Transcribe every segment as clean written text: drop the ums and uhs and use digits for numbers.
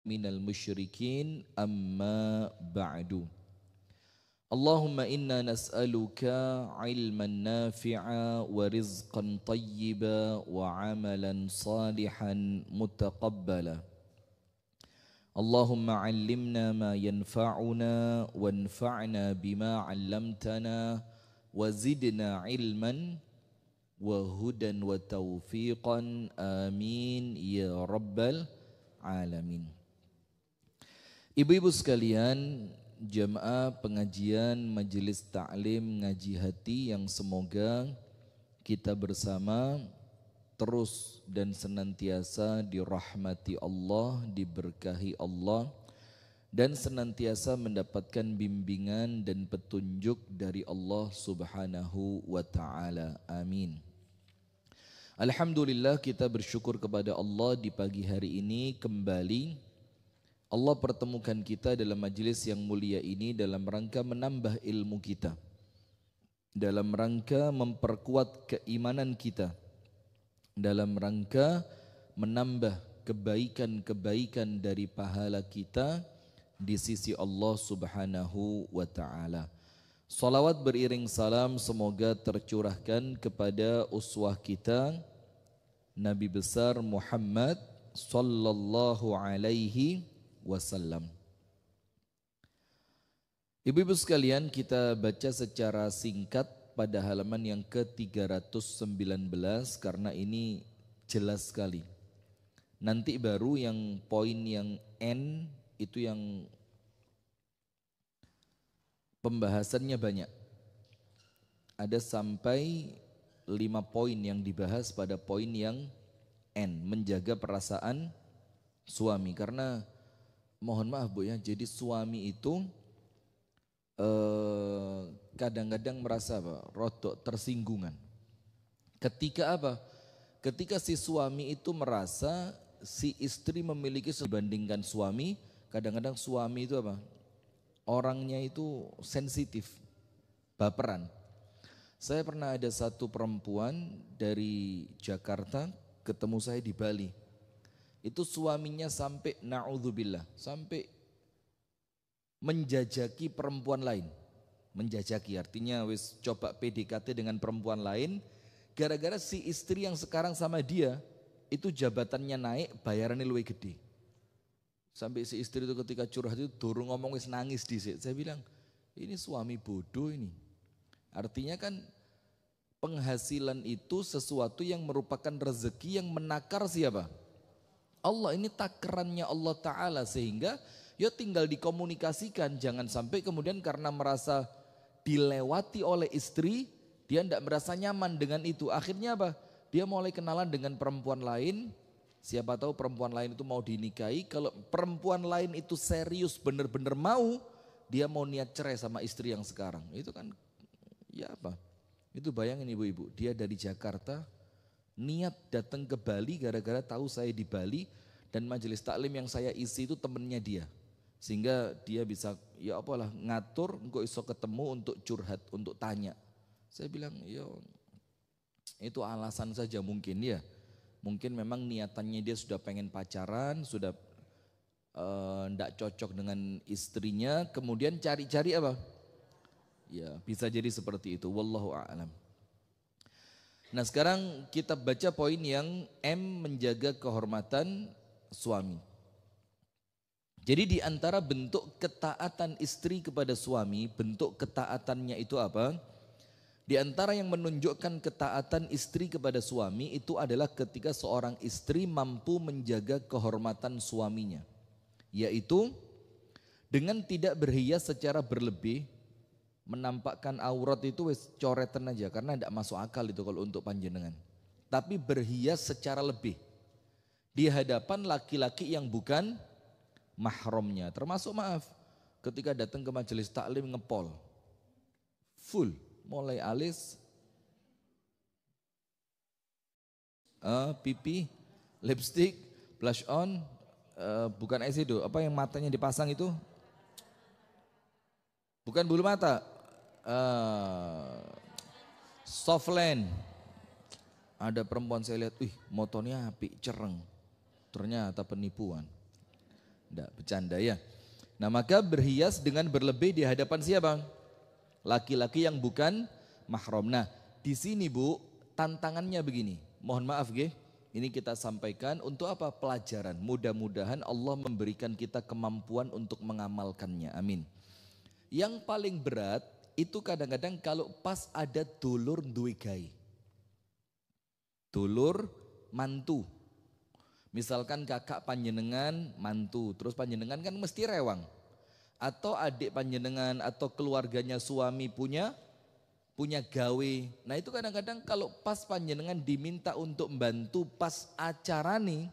minal musyrikin amma ba'du. Allahumma inna nas'aluka ilman nafi'a wa rizqan tayyiba wa amalan salihan mutaqabbala. Allahumma 'allimna ma yanfa'una wanfa'na bima 'allamtana wa zidna ilman wa hudan wa taufiqan amin ya rabbal alamin. Ibu-ibu sekalian, jamaah pengajian Majelis Ta'lim Ngaji Hati yang semoga kita bersama terus dan senantiasa dirahmati Allah, diberkahi Allah, dan senantiasa mendapatkan bimbingan dan petunjuk dari Allah Subhanahu wa Ta'ala. Amin. Alhamdulillah, kita bersyukur kepada Allah di pagi hari ini kembali Allah pertemukan kita dalam majelis yang mulia ini dalam rangka menambah ilmu kita, dalam rangka memperkuat keimanan kita, dalam rangka menambah kebaikan-kebaikan dari pahala kita di sisi Allah Subhanahu wa Ta'ala. Salawat beriring salam semoga tercurahkan kepada uswah kita Nabi besar Muhammad sallallahu alaihi wasallam. Ibu-ibu sekalian, kita baca secara singkat pada halaman yang ke-319 karena ini jelas sekali. Nanti baru yang poin yang N itu yang pembahasannya banyak. Ada sampai 5 poin yang dibahas pada poin yang N, menjaga perasaan suami. Karena mohon maaf Bu ya, jadi suami itu kadang-kadang merasa rodok tersinggungan. Ketika apa? Ketika si suami itu merasa si istri memiliki dibandingkan suami, kadang-kadang suami itu apa? Orangnya itu sensitif, baperan. Saya pernah ada satu perempuan dari Jakarta ketemu saya di Bali. Itu suaminya sampai na'udzubillah, sampai menjajaki perempuan lain. Menjajaki artinya wis coba PDKT dengan perempuan lain, gara-gara si istri yang sekarang sama dia itu jabatannya naik, bayarannya lebih gede. Sampai si istri itu ketika curhat itu dorong ngomong wis nangis dhisik. Saya bilang, ini suami bodoh ini. Artinya kan penghasilan itu sesuatu yang merupakan rezeki yang menakar siapa? Allah. Ini takarannya Allah Ta'ala, sehingga ya tinggal dikomunikasikan. Jangan sampai kemudian karena merasa dilewati oleh istri, dia tidak merasa nyaman dengan itu. Akhirnya apa? Dia mulai kenalan dengan perempuan lain. Siapa tahu perempuan lain itu mau dinikahi. Kalau perempuan lain itu serius benar-benar mau, dia mau niat cerai sama istri yang sekarang. Itu kan ya apa? Itu bayangin ibu-ibu, dia dari Jakarta niat datang ke Bali gara-gara tahu saya di Bali dan majelis taklim yang saya isi itu temennya dia. Sehingga dia bisa ya apalah ngatur engkau iso ketemu untuk curhat, untuk tanya. Saya bilang yo itu alasan saja mungkin ya. Mungkin memang niatannya dia sudah pengen pacaran, sudah ndak cocok dengan istrinya, kemudian cari-cari apa? Ya, bisa jadi seperti itu. Wallahu a'lam. Nah, sekarang kita baca poin yang M, menjaga kehormatan suami. Jadi di antara bentuk ketaatan istri kepada suami, bentuk ketaatannya itu apa? Di antara yang menunjukkan ketaatan istri kepada suami itu adalah ketika seorang istri mampu menjaga kehormatan suaminya. Yaitu dengan tidak berhias secara berlebih, menampakkan aurat itu wis coretan aja karena tidak masuk akal itu kalau untuk panjenengan. Tapi berhias secara lebih di hadapan laki-laki yang bukan mahramnya. Termasuk maaf ketika datang ke majelis taklim ngepol full mulai alis, pipi, lipstick, blush on, bukan eyeshadow, apa yang matanya dipasang itu? Bukan bulu mata. Softland. Ada perempuan saya lihat, motornya api, cereng. Ternyata penipuan. Nggak. bercanda ya. Nah maka berhias dengan berlebih di hadapan siapa? Laki-laki yang bukan mahram. Nah di sini Bu tantangannya begini. Mohon maaf Ge, ini kita sampaikan untuk apa? Pelajaran. Mudah-mudahan Allah memberikan kita kemampuan untuk mengamalkannya. Amin. Yang paling berat itu kadang-kadang kalau pas ada dulur duwe gawe. Dulur mantu. Misalkan kakak panjenengan mantu, terus panjenengan kan mesti rewang. Atau adik panjenengan atau keluarganya suami punya gawe. Nah itu kadang-kadang kalau pas panjenengan diminta untuk membantu pas acara nih.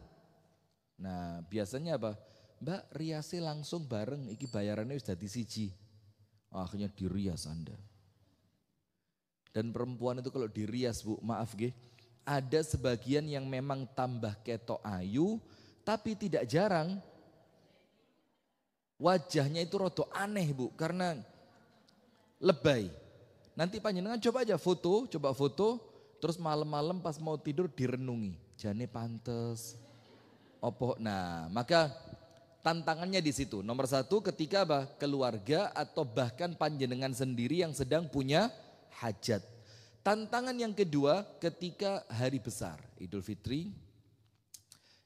Nah biasanya apa? Mbak riase langsung bareng, iki bayarannya sudah disiji. Akhirnya dirias Anda. Dan perempuan itu kalau dirias Bu, maaf Ge, ada sebagian yang memang tambah ketok ayu, tapi tidak jarang wajahnya itu rodo aneh Bu, karena lebay. Nanti panjenengan coba aja foto, terus malam-malam pas mau tidur direnungi. Jane pantes, opo. Nah maka tantangannya di situ. Nomor satu ketika apa? Keluarga atau bahkan panjenengan sendiri yang sedang punya hajat. Tantangan yang kedua ketika hari besar, Idul Fitri,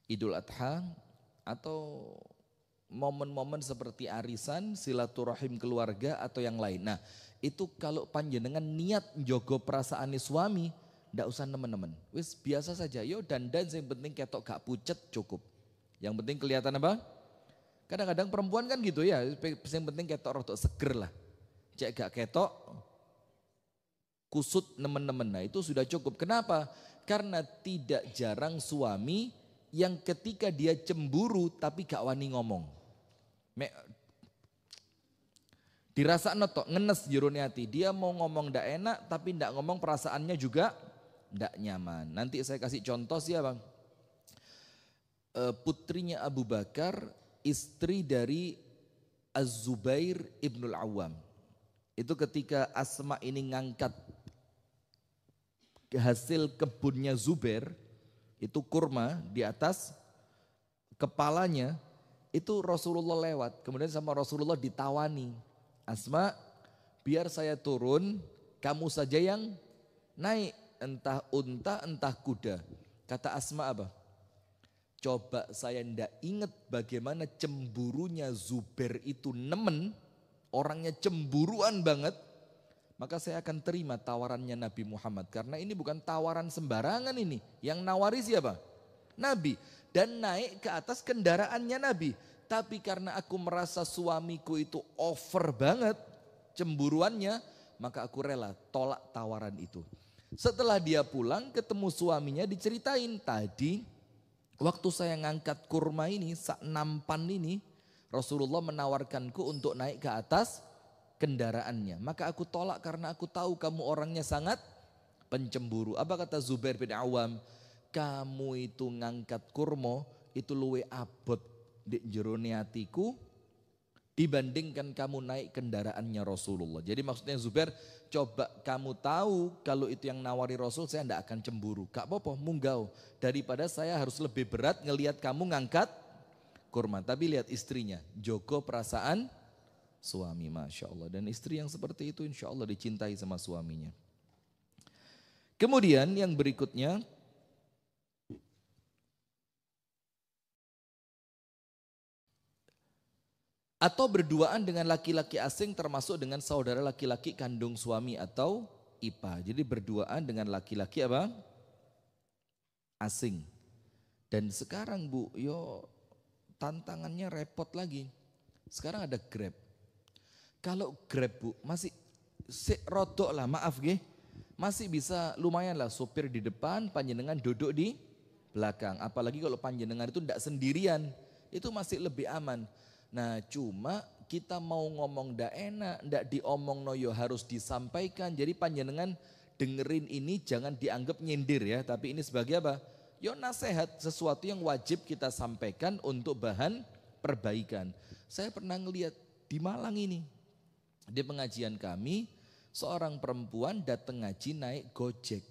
Idul Adha, atau momen-momen seperti arisan, silaturahim keluarga atau yang lain. Nah itu kalau panjenengan niat njogo perasaan suami, ndak usah nemen-nemen. Wis biasa saja, yo dandan yang penting ketok gak pucet cukup. Yang penting kelihatan apa? Kadang-kadang perempuan kan gitu ya, yang penting ketok rotok seger lah. Cek gak ketok, kusut nemen-nemen, nah itu sudah cukup. Kenapa? Karena tidak jarang suami yang ketika dia cemburu tapi gak wani ngomong. Dirasa notok ngenes jerone hati, dia mau ngomong ndak enak tapi ndak ngomong, perasaannya juga ndak nyaman. Nanti saya kasih contoh sih ya Bang. Putrinya Abu Bakar, istri dari Az-Zubair Ibnul Awam. Itu ketika Asma ini ngangkat hasil kebunnya Zubair, itu kurma di atas kepalanya, itu Rasulullah lewat. Kemudian sama Rasulullah ditawani, Asma biar saya turun, kamu saja yang naik, entah unta entah kuda. Kata Asma apa? Coba saya ndak ingat bagaimana cemburunya Zubair itu nemen, orangnya cemburuan banget. Maka saya akan terima tawarannya Nabi Muhammad. Karena ini bukan tawaran sembarangan ini. Yang nawari siapa? Nabi. Dan naik ke atas kendaraannya Nabi. Tapi karena aku merasa suamiku itu over banget cemburuannya, maka aku rela tolak tawaran itu. Setelah dia pulang ketemu suaminya, diceritain tadi waktu saya ngangkat kurma ini, sak nampan ini, Rasulullah menawarkanku untuk naik ke atas kendaraannya. Maka aku tolak karena aku tahu kamu orangnya sangat pencemburu. Apa kata Zubair bin Awam? Kamu itu ngangkat kurma itu luwe abot di jerone atiku dibandingkan kamu naik kendaraannya Rasulullah. Jadi maksudnya Zubair, coba kamu tahu kalau itu yang nawari Rasul, saya tidak akan cemburu. Gak apa-apa, munggau. Daripada saya harus lebih berat ngelihat kamu ngangkat kurma. Tapi lihat istrinya, jogo perasaan suami, Masya Allah. Dan istri yang seperti itu insya Allah dicintai sama suaminya. Kemudian yang berikutnya, atau berduaan dengan laki-laki asing termasuk dengan saudara laki-laki kandung suami atau IPA. Jadi berduaan dengan laki-laki apa? Asing. Dan sekarang Bu, yo tantangannya repot lagi. Sekarang ada Grab. Kalau Grab Bu masih rodok lah, maaf ge, masih bisa lumayan lah, sopir di depan, panjenengan duduk di belakang. Apalagi kalau panjenengan itu tidak sendirian, itu masih lebih aman. Nah cuma kita mau ngomong ndak enak, ndak diomong noyo harus disampaikan. Jadi panjenengan dengerin ini jangan dianggap nyindir ya, tapi ini sebagai apa? Yo nasihat, sesuatu yang wajib kita sampaikan untuk bahan perbaikan. Saya pernah ngelihat di Malang ini, di pengajian kami, seorang perempuan datang ngaji naik Gojek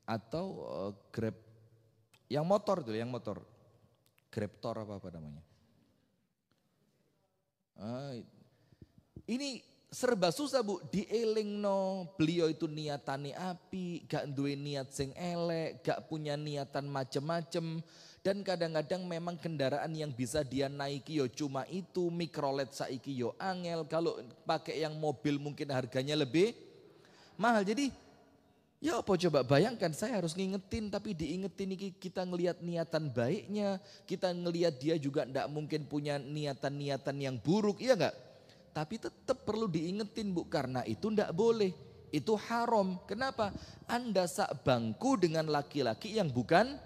atau Grab, yang motor tuh, yang motor, Grabtor apa namanya. Ini serba susah Bu, dielingno beliau itu niatane api, gak duwe niat sing elek, gak punya niatan macem-macem. Dan kadang-kadang memang kendaraan yang bisa dia naiki yo cuma itu, mikrolet saiki yo angel, kalau pakai yang mobil mungkin harganya lebih mahal. Jadi ya apa coba bayangkan, saya harus ngingetin tapi diingetin ini kita ngelihat niatan baiknya, kita ngelihat dia juga ndak mungkin punya niatan-niatan yang buruk, iya enggak? Tapi tetap perlu diingetin Bu, karena itu ndak boleh, itu haram. Kenapa? Anda sak bangku dengan laki-laki yang bukan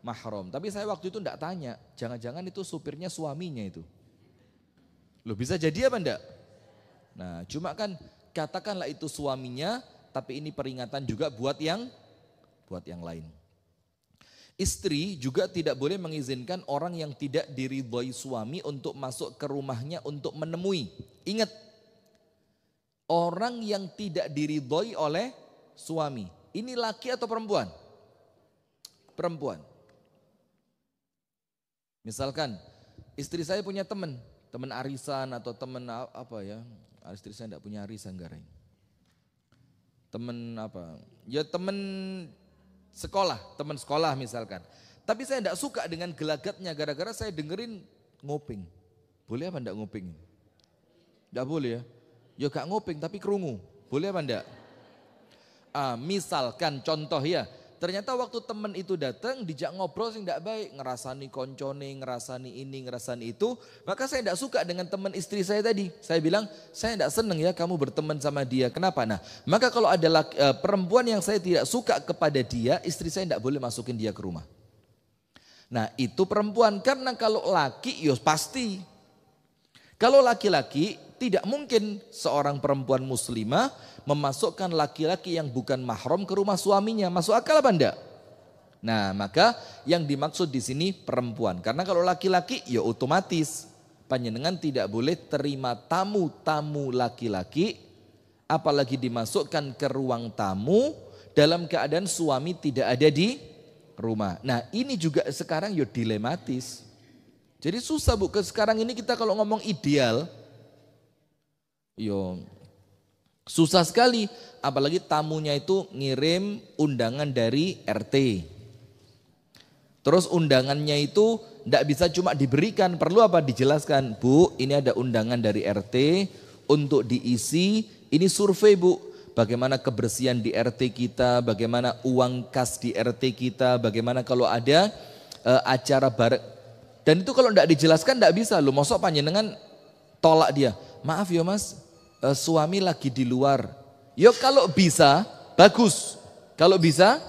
mahram. Tapi saya waktu itu ndak tanya, jangan-jangan itu supirnya suaminya itu. Loh bisa jadi apa enggak? Nah cuma kan katakanlah itu suaminya, tapi ini peringatan juga buat yang lain. Istri juga tidak boleh mengizinkan orang yang tidak diridhoi suami untuk masuk ke rumahnya untuk menemui. Ingat, orang yang tidak diridhoi oleh suami, ini laki atau perempuan? Perempuan. Misalkan istri saya punya teman arisan atau teman apa ya? Istri saya tidak punya arisan garing. Teman apa? Ya teman sekolah misalkan. Tapi saya tidak suka dengan gelagatnya gara-gara saya dengerin ngoping. Boleh apa enggak ngoping? Enggak boleh ya? Ya gak ngoping tapi kerungu. Boleh apa enggak? Misalkan contoh ya, ternyata waktu teman itu datang dijak ngobrol sing enggak baik, ngerasani koncone, ngerasani ini, ngerasani itu, maka saya enggak suka dengan teman istri saya tadi. Saya bilang, saya enggak senang ya kamu berteman sama dia. Kenapa? Nah, maka kalau ada perempuan yang saya tidak suka kepada dia, istri saya enggak boleh masukin dia ke rumah. Nah, itu perempuan, karena kalau laki ya pasti. Kalau laki-laki tidak mungkin seorang perempuan muslimah memasukkan laki-laki yang bukan mahram ke rumah suaminya. Masuk akal apa enggak? Nah, maka yang dimaksud di sini perempuan. Karena kalau laki-laki ya otomatis panjenengan tidak boleh terima tamu-tamu laki-laki, apalagi dimasukkan ke ruang tamu dalam keadaan suami tidak ada di rumah. Nah, ini juga sekarang ya dilematis. Jadi susah Bu, sekarang ini kita kalau ngomong ideal yo susah sekali, apalagi tamunya itu ngirim undangan dari RT. Terus undangannya itu tidak bisa cuma diberikan, perlu apa? Dijelaskan, Bu, ini ada undangan dari RT untuk diisi, ini survei Bu, bagaimana kebersihan di RT kita, bagaimana uang kas di RT kita, bagaimana kalau ada acara bareng. Dan itu kalau tidak dijelaskan tidak bisa loh, mosok panjenengan tolak dia. Maaf ya Mas, suami lagi di luar. Yo kalau bisa bagus, kalau bisa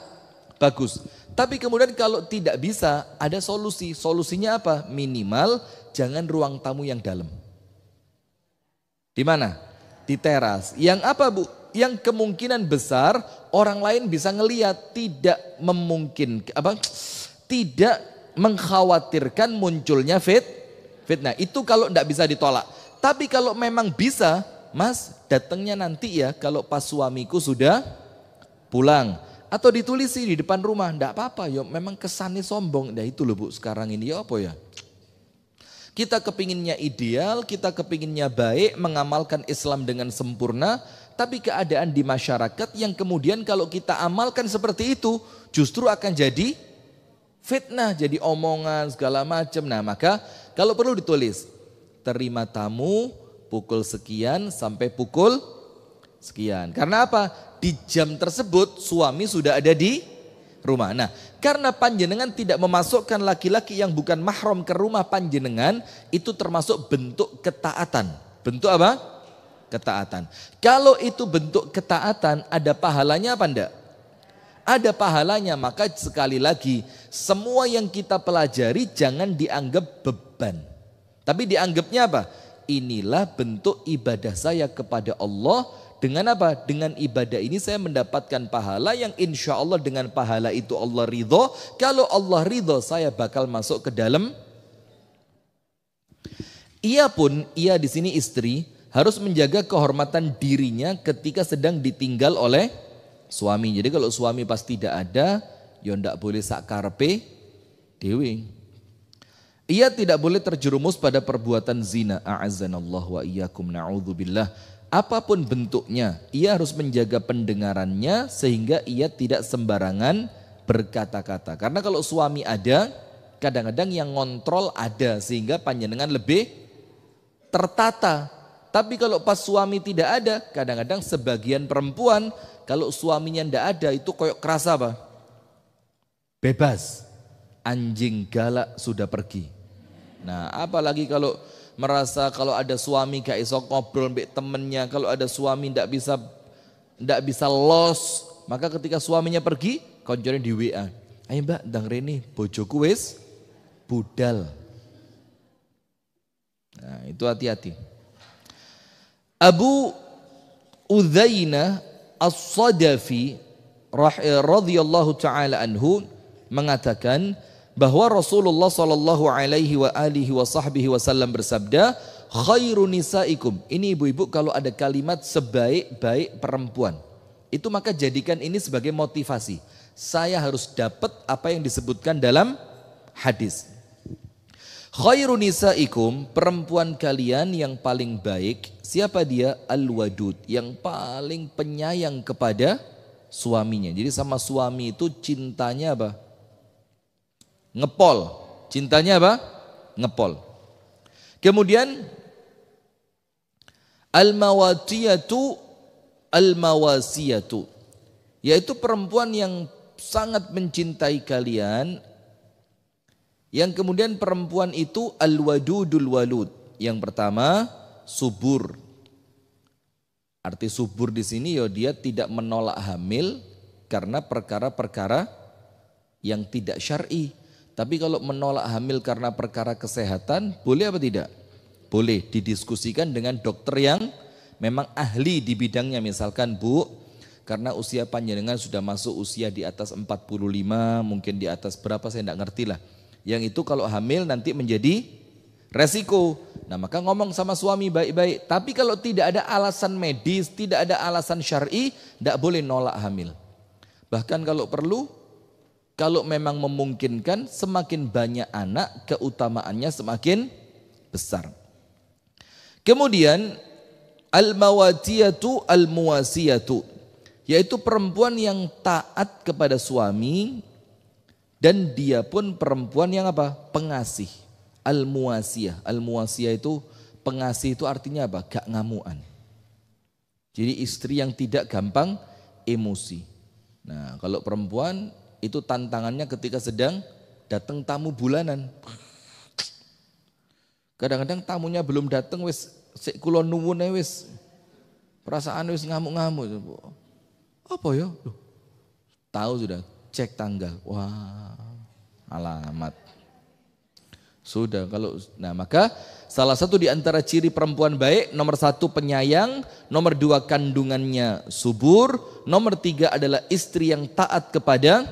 bagus. Tapi kemudian kalau tidak bisa ada solusi. Solusinya apa? Minimal jangan ruang tamu yang dalam. Di mana? Di teras. Yang apa Bu? Yang kemungkinan besar orang lain bisa ngelihat, tidak memungkinkan apa? Tidak mengkhawatirkan munculnya fitnah. Itu kalau tidak bisa ditolak. Tapi kalau memang bisa, Mas datangnya nanti ya kalau pas suamiku sudah pulang. Atau ditulisi di depan rumah, tidak apa-apa ya, memang kesannya sombong. Nah itu loh Bu sekarang ini ya apa ya. Kita kepinginnya ideal, kita kepinginnya baik, mengamalkan Islam dengan sempurna. Tapi keadaan di masyarakat yang kemudian kalau kita amalkan seperti itu justru akan jadi fitnah, jadi omongan segala macam. Nah maka kalau perlu ditulis, terima tamu pukul sekian sampai pukul sekian. Karena apa? Di jam tersebut suami sudah ada di rumah. Nah karena panjenengan tidak memasukkan laki-laki yang bukan mahram ke rumah panjenengan, itu termasuk bentuk ketaatan. Bentuk apa? Ketaatan. Kalau itu bentuk ketaatan, ada pahalanya apa enggak? Ada pahalanya. Maka sekali lagi, semua yang kita pelajari jangan dianggap beban. Tapi dianggapnya apa? Inilah bentuk ibadah saya kepada Allah. Dengan apa? Dengan ibadah ini saya mendapatkan pahala yang insya Allah dengan pahala itu Allah ridho. Kalau Allah ridho saya bakal masuk ke dalam. Ia pun, ia di sini istri, harus menjaga kehormatan dirinya ketika sedang ditinggal oleh suami. Jadi kalau suami pas tidak ada, ya ndak boleh sak karepe dewe. Ia tidak boleh terjerumus pada perbuatan zina. A'azzanallahu wa iyyakum, na'udzubillah. Apapun bentuknya, ia harus menjaga pendengarannya sehingga ia tidak sembarangan berkata-kata. Karena kalau suami ada, kadang-kadang yang ngontrol ada sehingga panjenengan lebih tertata. Tapi kalau pas suami tidak ada, kadang-kadang sebagian perempuan kalau suaminya tidak ada itu koyok kerasa apa? Bebas. Anjing galak sudah pergi. Nah, apalagi kalau merasa kalau ada suami gak iso ngobrol mbek temennya, kalau ada suami ndak bisa los, maka ketika suaminya pergi, koncone di WA. Ayo Mbak, ndang rene bojoku wis budal. Nah, itu hati-hati. Abu Udzainah As-Sadafi radhiyallahu taala anhu mengatakan bahwa Rasulullah sallallahu alaihi wa alihi wa sahbihi wasallam bersabda, khairu nisaikum. Ini ibu-ibu kalau ada kalimat sebaik-baik perempuan, itu maka jadikan ini sebagai motivasi. Saya harus dapat apa yang disebutkan dalam hadis. Khairu nisaikum, perempuan kalian yang paling baik. Siapa dia? Al-wadud, yang paling penyayang kepada suaminya. Jadi sama suami itu cintanya apa? Ngepol. Cintanya apa? Ngepol. Kemudian al-mawasiyatu, yaitu perempuan yang sangat mencintai kalian. Yang kemudian perempuan itu al-wadudul walud. Yang pertama subur. Arti subur di sini ya dia tidak menolak hamil karena perkara-perkara yang tidak syar'i. Tapi kalau menolak hamil karena perkara kesehatan, boleh apa tidak? Boleh, didiskusikan dengan dokter yang memang ahli di bidangnya. Misalkan Bu, karena usia panjenengan sudah masuk usia di atas 45, mungkin di atas berapa saya tidak ngerti lah. Yang itu kalau hamil nanti menjadi resiko. Nah maka ngomong sama suami baik-baik. Tapi kalau tidak ada alasan medis, tidak ada alasan syar'i, tidak boleh nolak hamil. Bahkan kalau perlu, kalau memang memungkinkan, semakin banyak anak, keutamaannya semakin besar. Kemudian al-mawatiyatu al-muwasiyatu, yaitu perempuan yang taat kepada suami dan dia pun perempuan yang apa? Pengasih. Al-muwasiyah. Al-muwasiyah itu pengasih, itu artinya apa? Gak ngamuan. Jadi istri yang tidak gampang emosi. Nah, kalau perempuan itu tantangannya ketika sedang datang tamu bulanan. Kadang-kadang tamunya belum datang wis sik kula nuwun wis perasaan wis ngamuk-ngamuk. Apa ya? Tahu sudah, cek tanggal. Wah, alamat. Sudah kalau maka salah satu di antara ciri perempuan baik, nomor 1 penyayang, nomor 2 kandungannya subur, nomor 3 adalah istri yang taat kepada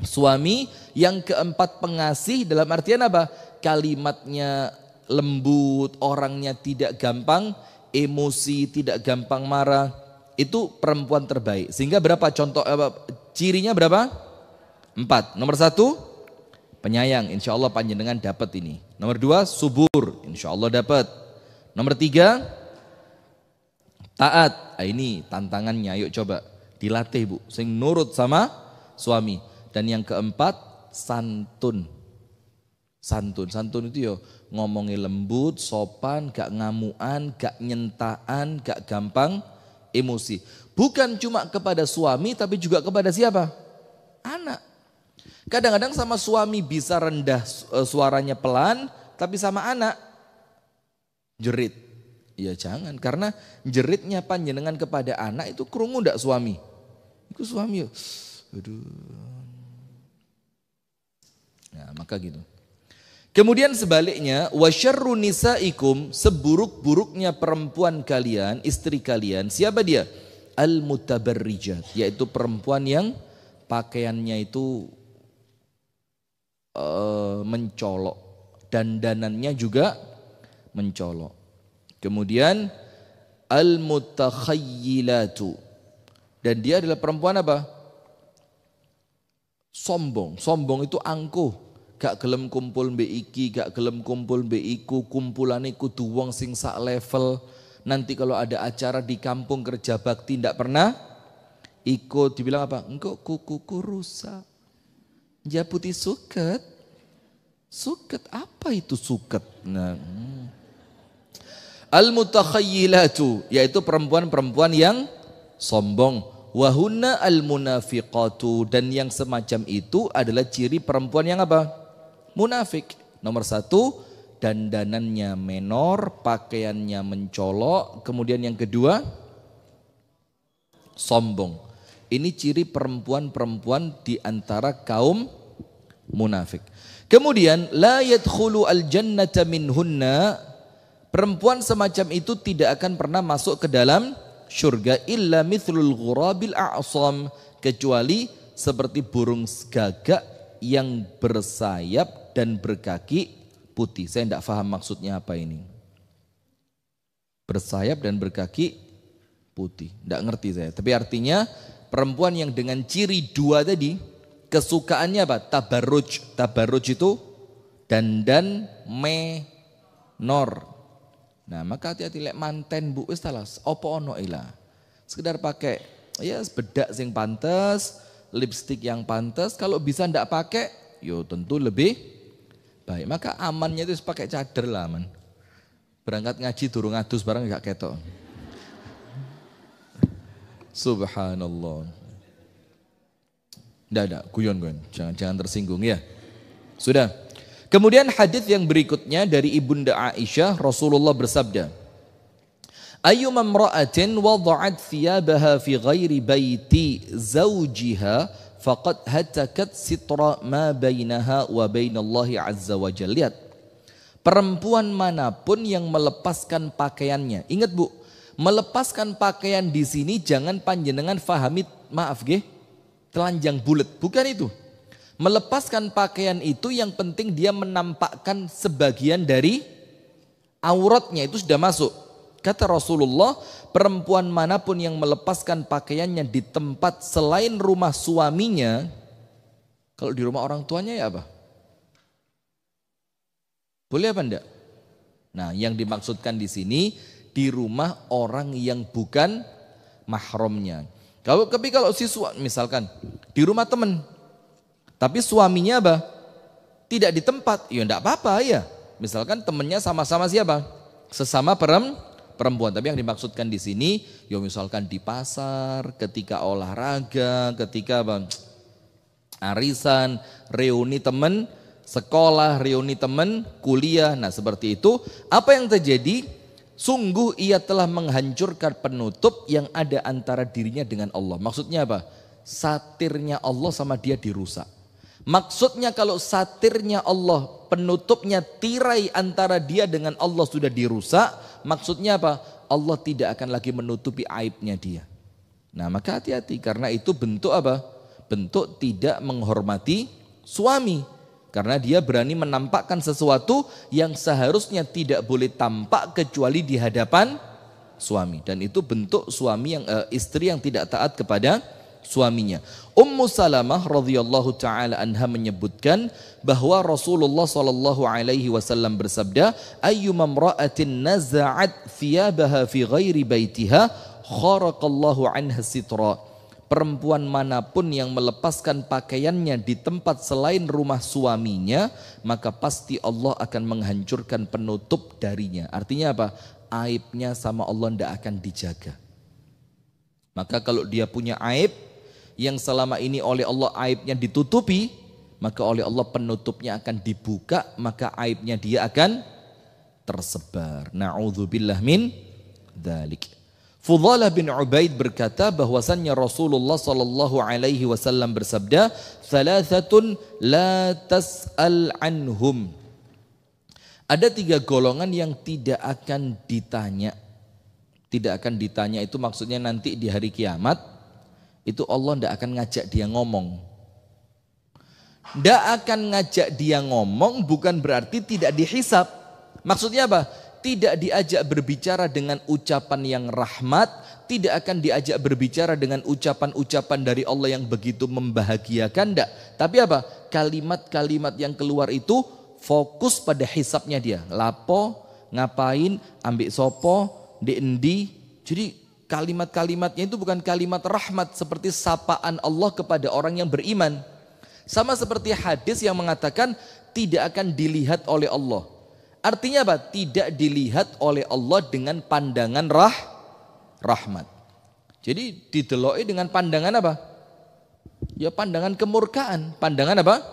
suami, yang keempat pengasih dalam artian apa? Kalimatnya lembut, orangnya tidak gampang emosi, tidak gampang marah. Itu perempuan terbaik. Sehingga berapa contoh cirinya berapa? 4. Nomor 1 penyayang, insya Allah panjenengan dapat ini. Nomor 2 subur, insya Allah dapat. Nomor 3 taat. Ini tantangannya, ayo coba dilatih Bu, sing nurut sama suami. Dan yang keempat santun. Santun itu ya ngomongnya lembut, sopan, gak ngamuan, gak nyentaan, gak gampang emosi. Bukan cuma kepada suami tapi juga kepada siapa? Anak. Kadang-kadang sama suami bisa rendah suaranya pelan, tapi sama anak jerit. Ya jangan, karena jeritnya panjenengan kepada anak itu krungu ndak suami? Itu suami yo. Aduh. Nah, maka gitu. Kemudian sebaliknya, wasyarru nisaikum, seburuk-buruknya perempuan kalian, istri kalian, siapa dia? Al-mutabarrijat, yaitu perempuan yang pakaiannya itu mencolok, dandanannya juga mencolok. Kemudian al-mutakhayyilatu, dan dia adalah perempuan apa? Sombong. Sombong itu angkuh, gak gelem kumpul mbek iki, gak gelem kumpul mbek iku, kumpulane kudu wong sing sak level. Nanti kalau ada acara di kampung kerja bakti ndak pernah ikut, dibilang apa? Engkau kukuku rusak. Japuti suket. Suket apa itu suket? Nah, al-mutakhayilatu, yaitu perempuan-perempuan yang sombong. Wahunna al-munafiqatu, dan yang semacam itu adalah ciri perempuan yang apa? Munafik. Nomor 1, dandanannya menor, pakaiannya mencolok. Kemudian yang kedua, sombong. Ini ciri perempuan-perempuan di antara kaum munafik. Kemudian la yadkhulu al-jannata minhunna, perempuan semacam itu tidak akan pernah masuk ke dalam syurga illa mithlul ghurabil a'sam, kecuali seperti burung gagak yang bersayap dan berkaki putih. Saya tidak paham maksudnya apa ini. Bersayap dan berkaki putih. Tidak ngerti saya. Tapi artinya perempuan yang dengan ciri 2 tadi, kesukaannya apa? Tabarruj. Tabarruj itu dandan menor. Nah, maka hati-hati lek manten bu wis talas opo ono ila. Sekedar pakai ya bedak sing pantes, lipstik yang pantes, kalau bisa ndak pakai yo tentu lebih baik. Maka amannya itu pakai cadar lah aman. Berangkat ngaji durung adus barang gak ketok. Subhanallah. Ndak, guyon. Jangan tersinggung ya. Sudah. Kemudian hadis yang berikutnya dari Ibunda Aisyah, Rasulullah bersabda, ayyuma imra'atin wada'at thiyabaha fi ghairi baiti zawjiha faqad hatakat sitra ma bainaha wa bainallahi azza wa jalla. Lihat, perempuan manapun yang melepaskan pakaiannya. Ingat Bu, melepaskan pakaian di sini jangan panjenengan fahami, maaf nggih, telanjang bulat, bukan itu. Melepaskan pakaian itu yang penting dia menampakkan sebagian dari auratnya, itu sudah masuk. Kata Rasulullah, perempuan manapun yang melepaskan pakaiannya di tempat selain rumah suaminya, kalau di rumah orang tuanya ya apa? Boleh apa enggak? Nah, yang dimaksudkan di sini di rumah orang yang bukan mahramnya. Tapi kalau siswa misalkan di rumah teman, tapi suaminya apa? Tidak di tempat, ya enggak apa-apa ya. Misalkan temennya sama-sama siapa? Sesama perempuan. Tapi yang dimaksudkan di sini, ya misalkan di pasar, ketika olahraga, ketika apa? Arisan, reuni teman, sekolah, reuni teman, kuliah. Nah seperti itu, apa yang terjadi? Sungguh ia telah menghancurkan penutup yang ada antara dirinya dengan Allah. Maksudnya apa? Satirnya Allah sama dia dirusak. Maksudnya kalau satirnya Allah, penutupnya tirai antara dia dengan Allah sudah dirusak, maksudnya apa? Allah tidak akan lagi menutupi aibnya dia. Nah maka hati-hati, karena itu bentuk apa? Bentuk tidak menghormati suami. Karena dia berani menampakkan sesuatu yang seharusnya tidak boleh tampak kecuali di hadapan suami. Dan itu bentuk suami yang istri yang tidak taat kepada suaminya. Ummu Salamah radhiyallahu taala anha menyebutkan bahwa Rasulullah sallallahu alaihi wasallam bersabda, ayyuma imra'atin naza'at thiyabaha fi ghairi baitiha kharaqallahu anha sitra. Perempuan manapun yang melepaskan pakaiannya di tempat selain rumah suaminya, maka pasti Allah akan menghancurkan penutup darinya. Artinya apa? Aibnya sama Allah tidak akan dijaga. Maka kalau dia punya aib yang selama ini oleh Allah aibnya ditutupi, maka oleh Allah penutupnya akan dibuka, maka aibnya dia akan tersebar. Na'udzubillah min dzalik. Fudhalah bin Ubaid berkata bahwasannya Rasulullah sallallahu alaihi wasallam bersabda, "Thalathatun la tas'al anhum." Ada 3 golongan yang tidak akan ditanya. Tidak akan ditanya itu maksudnya nanti di hari kiamat itu Allah tidak akan ngajak dia ngomong. Tidak akan ngajak dia ngomong bukan berarti tidak dihisab. Maksudnya apa? Tidak diajak berbicara dengan ucapan yang rahmat, tidak akan diajak berbicara dengan ucapan-ucapan dari Allah yang begitu membahagiakan, enggak. Tapi apa? Kalimat-kalimat yang keluar itu fokus pada hisabnya dia. Lapo, ngapain, ambik sopo, di endi. Jadi kalimat-kalimatnya itu bukan kalimat rahmat seperti sapaan Allah kepada orang yang beriman. Sama seperti hadis yang mengatakan tidak akan dilihat oleh Allah. Artinya apa? Tidak dilihat oleh Allah dengan pandangan rahmat. Jadi dideloi dengan pandangan apa? Ya pandangan kemurkaan. Pandangan apa?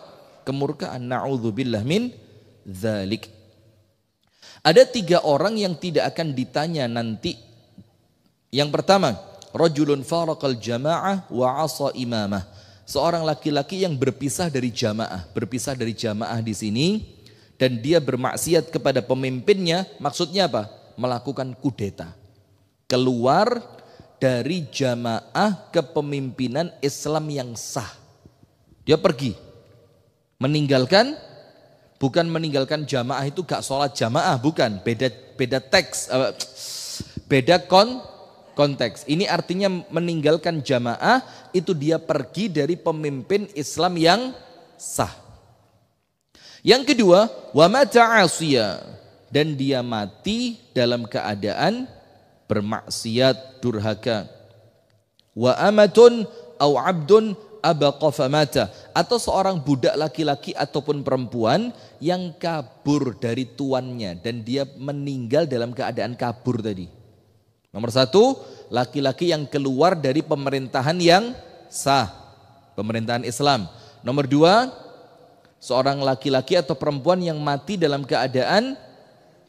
Kemurkaan. Na'udzubillah min dzalik. Ada 3 orang yang tidak akan ditanya nanti. Yang pertama, rajulun faraqal jamaah wa 'asa imamah. Seorang laki-laki yang berpisah dari jamaah. Berpisah dari jamaah di sini dan dia bermaksiat kepada pemimpinnya, maksudnya apa? Melakukan kudeta. Keluar dari jamaah kepemimpinan Islam yang sah. Dia pergi. Meninggalkan, bukan meninggalkan jamaah itu gak sholat jamaah, bukan. Beda teks, beda konteks. Ini artinya meninggalkan jamaah itu dia pergi dari pemimpin Islam yang sah. Yang kedua, wa mata 'asiya, dan dia mati dalam keadaan bermaksiat, durhaka. Wa amatun au 'abdun abaqa famata, atau seorang budak laki-laki ataupun perempuan yang kabur dari tuannya dan dia meninggal dalam keadaan kabur tadi. Nomor 1, laki-laki yang keluar dari pemerintahan yang sah, pemerintahan Islam. Nomor 2, seorang laki-laki atau perempuan yang mati dalam keadaan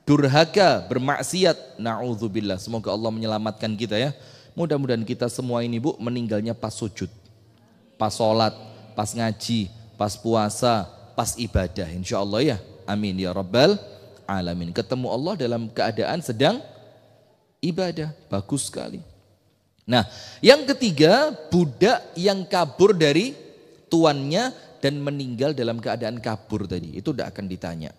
durhaka, bermaksiat. Na'udzubillah. Semoga Allah menyelamatkan kita ya. Mudah-mudahan kita semua ini Bu meninggalnya pas sujud, pas sholat, pas ngaji, pas puasa, pas ibadah. Insya Allah ya. Amin ya Rabbal Alamin. Ketemu Allah dalam keadaan sedang ibadah. Bagus sekali. Nah, yang ketiga, budak yang kabur dari tuannya dan meninggal dalam keadaan kabur tadi. Itu tidak akan ditanya.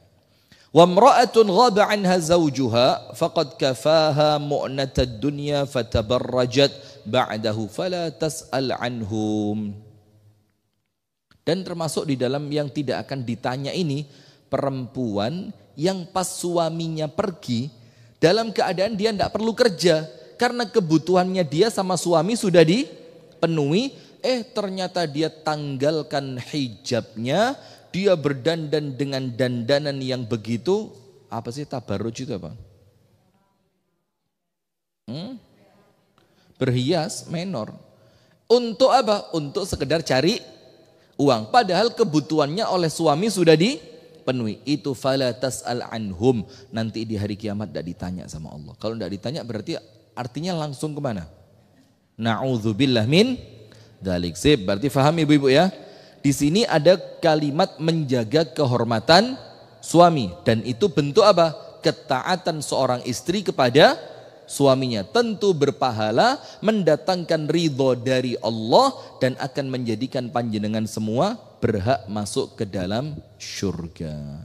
Wa imra'atun ghaba 'anha zawjuha faqad kafaha mu'natad dunya fatabarrajat ba'dahu fala tas'al 'anhum. Dan termasuk di dalam yang tidak akan ditanya ini, perempuan yang pas suaminya pergi dalam keadaan dia tidak perlu kerja karena kebutuhannya dia sama suami sudah dipenuhi. Ternyata dia tanggalkan hijabnya, dia berdandan dengan dandanan yang begitu, apa sih tabarruj itu apa? Berhias menor. Untuk apa? Untuk sekedar cari uang. Padahal kebutuhannya oleh suami sudah dipenuhi. Itu fala tas'al anhum. Nanti di hari kiamat tidak ditanya sama Allah. Kalau tidak ditanya berarti artinya langsung kemana? Na'udzubillah min dzalik. Sip, berarti faham ibu-ibu ya. Di sini ada kalimat menjaga kehormatan suami dan itu bentuk apa? Ketaatan seorang istri kepada suaminya. Tentu berpahala, mendatangkan ridho dari Allah dan akan menjadikan panjenengan semua berhak masuk ke dalam syurga.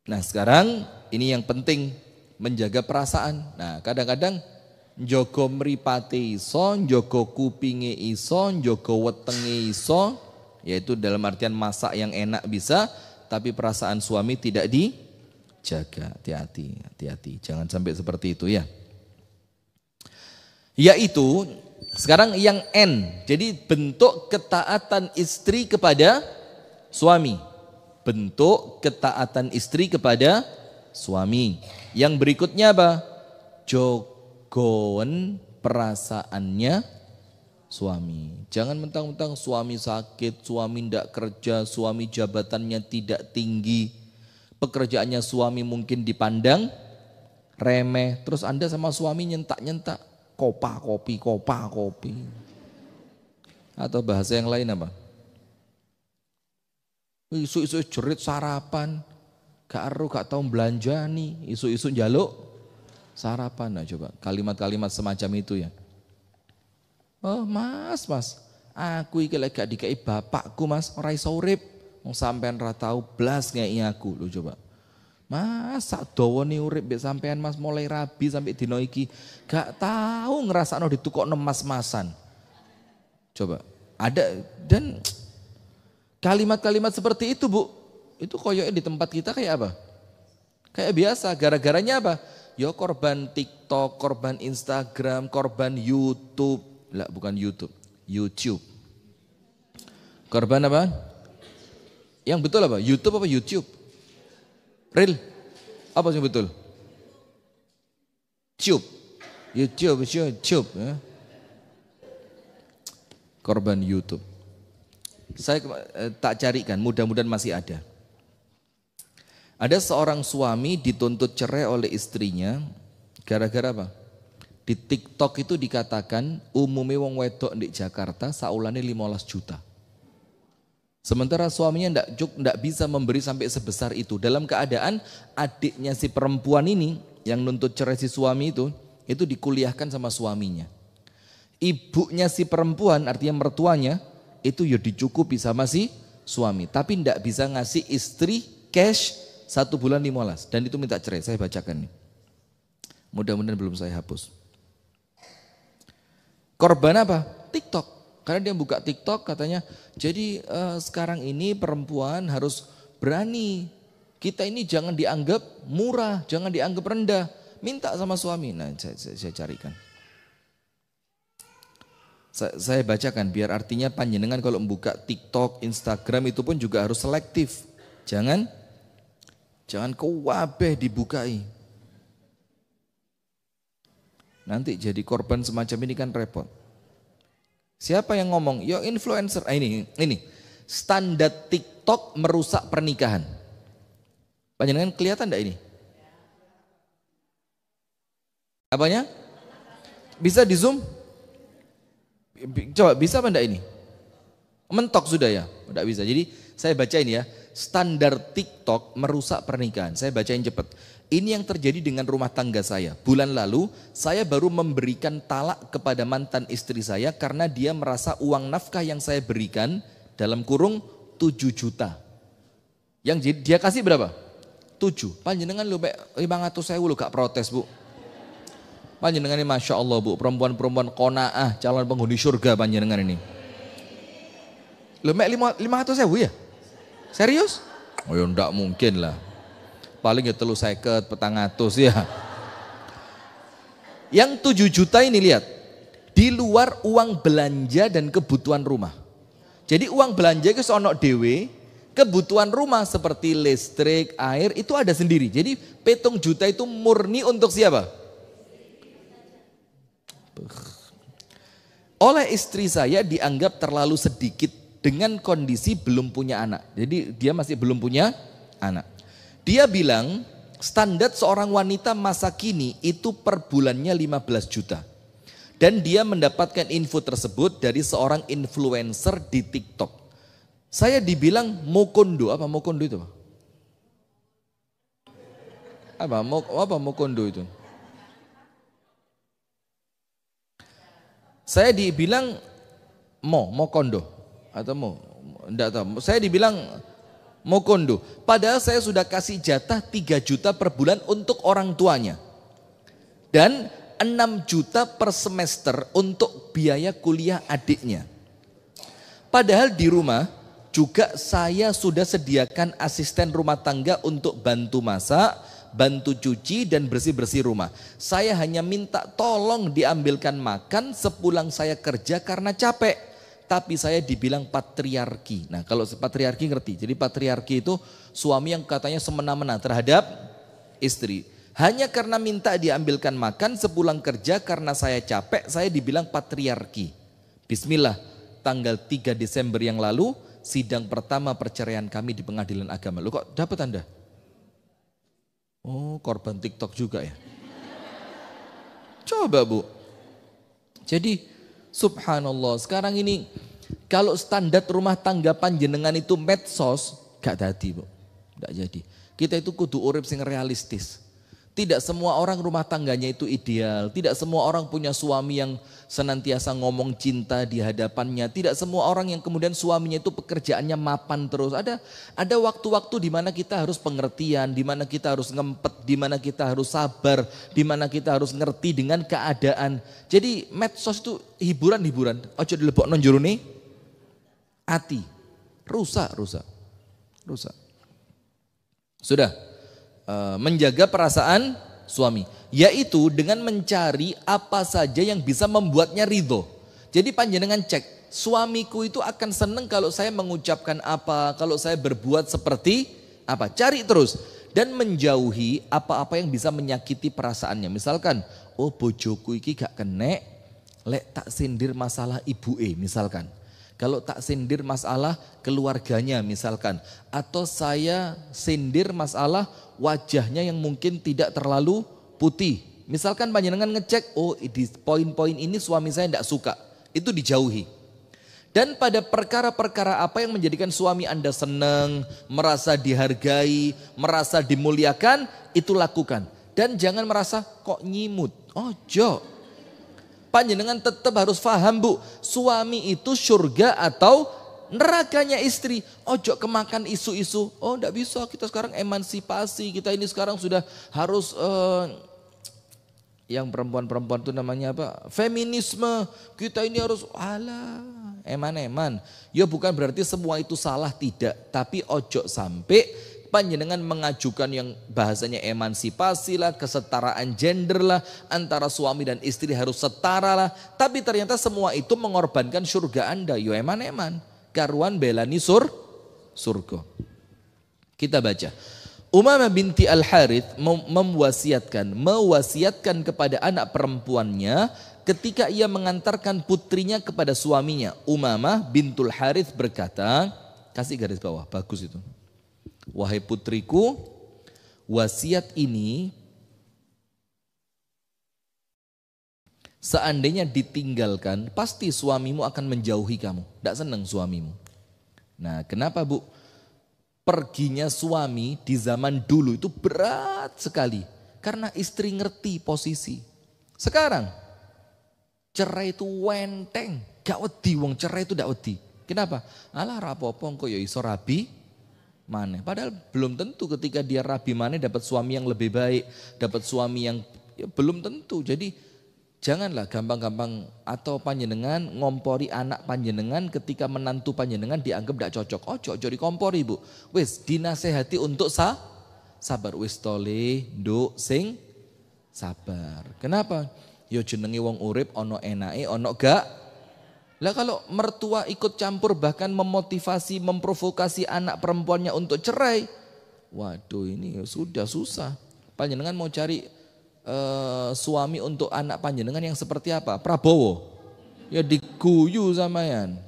Nah, sekarang ini yang penting, menjaga perasaan. Nah, kadang-kadang njogo mripate iso, njogo kupinge iso, njogo wetenge iso, yaitu dalam artian masak yang enak bisa, tapi perasaan suami tidak dijaga. Hati-hati, jangan sampai seperti itu ya. Yaitu sekarang yang N, jadi bentuk ketaatan istri kepada suami. Bentuk ketaatan istri kepada suami. Yang berikutnya apa? Jogoan perasaannya suami. Jangan mentang-mentang suami sakit, suami tidak kerja, suami jabatannya tidak tinggi, pekerjaannya suami mungkin dipandang remeh, terus Anda sama suami nyentak-nyentak, kopa kopi. Atau bahasa yang lain apa? Isu-isu jerit sarapan, gak tahu belanjani, isu-isu njaluk sarapan. Nah coba kalimat-kalimat semacam itu ya. Oh mas, aku iki lagi gak dikai bapakku mas, ora iso urip, wong sampean ra tau blas ngeki aku lho coba. Masa dawane urip mbek sampean Mas mulai rabi sampai dino iki gak tahu ngrasakno ditukokno mas-masan. Coba ada dan kalimat-kalimat seperti itu Bu, itu koyoknya di tempat kita kayak apa? Kayak biasa, gara-garanya apa? Ya korban TikTok, korban Instagram, korban YouTube. Lah bukan YouTube, YouTube. Korban apa? Yang betul apa? YouTube apa YouTube? Real? Apa yang betul? YouTube. YouTube. Ya. Korban YouTube. Saya tak carikan, mudah-mudahan masih ada. Ada seorang suami dituntut cerai oleh istrinya gara-gara apa? Di TikTok itu dikatakan umumnya wong wedok di Jakarta saulane 15 juta. Sementara suaminya ndak bisa memberi sampai sebesar itu. Dalam keadaan adiknya si perempuan ini yang nuntut cerai si suami itu dikuliahkan sama suaminya. Ibunya si perempuan artinya mertuanya itu ya dicukupi sama si suami. Tapi ndak bisa ngasih istri cash 1 bulan 15 dan itu minta cerai. Saya bacakan nih. Mudah-mudahan belum saya hapus. Korban apa? TikTok. Karena dia buka TikTok katanya, jadi sekarang ini perempuan harus berani. Kita ini jangan dianggap murah, jangan dianggap rendah. Minta sama suami. Nah saya carikan. Saya bacakan biar artinya panjenengan kalau membuka TikTok, Instagram itu pun juga harus selektif. Jangan kewabeh dibukai. Nanti jadi korban semacam ini kan repot. Siapa yang ngomong? Yo influencer. Ini. Standar TikTok merusak pernikahan. Panjenengan kelihatan enggak ini? Apanya? Bisa di zoom? Coba bisa apa enggak ini? Mentok sudah ya? Enggak bisa. Jadi saya baca ini ya. Standar TikTok merusak pernikahan. Saya bacain cepat. Ini yang terjadi dengan rumah tangga saya. Bulan lalu saya baru memberikan talak kepada mantan istri saya karena dia merasa uang nafkah yang saya berikan dalam kurung 7 juta. Yang dia kasih berapa? 7. Panjenengan lu 500.000 lu gak protes Bu. Panjenengan ini Masya Allah Bu, perempuan-perempuan qanaah calon penghuni surga panjenengan ini. Lu 500.000 ya? Serius? Oh ya enggak mungkin lah. Paling ya 350 400 ya. Yang 7 juta ini lihat, di luar uang belanja dan kebutuhan rumah. Jadi uang belanja itu sono dewe, kebutuhan rumah seperti listrik, air itu ada sendiri. Jadi 7 juta itu murni untuk siapa? Oleh istri saya dianggap terlalu sedikit dengan kondisi belum punya anak. Jadi dia masih belum punya anak. Dia bilang standar seorang wanita masa kini itu per bulannya 15 juta. Dan dia mendapatkan info tersebut dari seorang influencer di TikTok. Saya dibilang mokondo. Apa mokondo itu? Apa mokondo itu? Saya dibilang mokondo atau enggak tahu. Saya dibilang mokondo. Padahal saya sudah kasih jatah 3 juta per bulan untuk orang tuanya. Dan 6 juta per semester untuk biaya kuliah adiknya. Padahal di rumah juga saya sudah sediakan asisten rumah tangga untuk bantu masak, bantu cuci dan bersih-bersih rumah. Saya hanya minta tolong diambilkan makan sepulang saya kerja karena capek. Tapi saya dibilang patriarki. Nah kalau patriarki ngerti. Jadi patriarki itu suami yang katanya semena-mena terhadap istri. Hanya karena minta diambilkan makan sepulang kerja karena saya capek, saya dibilang patriarki. Bismillah, tanggal 3 Desember yang lalu, sidang pertama perceraian kami di pengadilan agama. Lu kok dapat Anda? Oh korban TikTok juga ya. Coba Bu. Jadi subhanallah, sekarang ini kalau standar rumah tangga panjenengan itu medsos, gak jadi Bu, gak jadi. Kita itu kudu urip sing realistis. Tidak semua orang rumah tangganya itu ideal. Tidak semua orang punya suami yang senantiasa ngomong cinta di hadapannya. Tidak semua orang yang kemudian suaminya itu pekerjaannya mapan terus. Ada waktu-waktu di mana kita harus pengertian, di mana kita harus ngempet, di mana kita harus sabar, di mana kita harus ngerti dengan keadaan. Jadi medsos itu hiburan-hiburan. Ojo dilebokno njurone ati. Rusak. Sudah. Menjaga perasaan suami, yaitu dengan mencari apa saja yang bisa membuatnya ridho. Jadi panjenengan cek, suamiku itu akan senang kalau saya mengucapkan apa, kalau saya berbuat seperti apa. Cari terus dan menjauhi apa-apa yang bisa menyakiti perasaannya. Misalkan, oh bojoku iki gak kenek, lek tak sindir masalah ibuke misalkan. Kalau tak sindir masalah keluarganya misalkan. Atau saya sindir masalah wajahnya yang mungkin tidak terlalu putih. Misalkan panjenengan ngecek, oh di poin-poin ini suami saya tidak suka. Itu dijauhi. Dan pada perkara-perkara apa yang menjadikan suami Anda senang, merasa dihargai, merasa dimuliakan, itu lakukan. Dan jangan merasa kok nyimut. Ojo. Panjenengan tetap harus paham bu, suami itu surga atau nerakanya istri. Ojo kemakan isu-isu, oh enggak bisa, kita sekarang emansipasi, kita ini sekarang sudah harus yang perempuan-perempuan itu namanya apa? Feminisme, kita ini harus eman-eman. Ya bukan berarti semua itu salah, tidak. Tapi ojo sampai panjenengan mengajukan yang bahasanya emansipasi lah, kesetaraan gender lah, antara suami dan istri harus setara lah. Tapi ternyata semua itu mengorbankan surga Anda. Yo eman-eman, karuan belani surga. Kita baca. Umamah binti Al-Harith mewasiatkan kepada anak perempuannya ketika ia mengantarkan putrinya kepada suaminya. Umamah bintul Harith berkata, kasih garis bawah, bagus itu. Wahai putriku, wasiat ini seandainya ditinggalkan, pasti suamimu akan menjauhi kamu. Tidak senang suamimu. Nah, kenapa bu? Perginya suami di zaman dulu itu berat sekali. Karena istri ngerti posisi. Sekarang, cerai itu wenteng. Gak wedi wong cerai itu gak wedi. Kenapa? Alah rapopo kok ya iso rabi. Mana? Padahal belum tentu ketika dia rabi mana dapat suami yang lebih baik, dapat suami yang ya, belum tentu. Jadi janganlah gampang-gampang atau panjenengan ngompori anak panjenengan ketika menantu panjenengan dianggap tidak cocok. Ojo dikompori bu. Wis dinasehati untuk sabar. Wis tole nduk sing sabar. Kenapa? Yo jenenge wong urip ono enake ono gak. Lah kalau mertua ikut campur bahkan memotivasi, memprovokasi anak perempuannya untuk cerai. Waduh ini sudah susah. Panjenengan mau cari suami untuk anak panjenengan yang seperti apa? Prabowo. Ya diguyu samayan.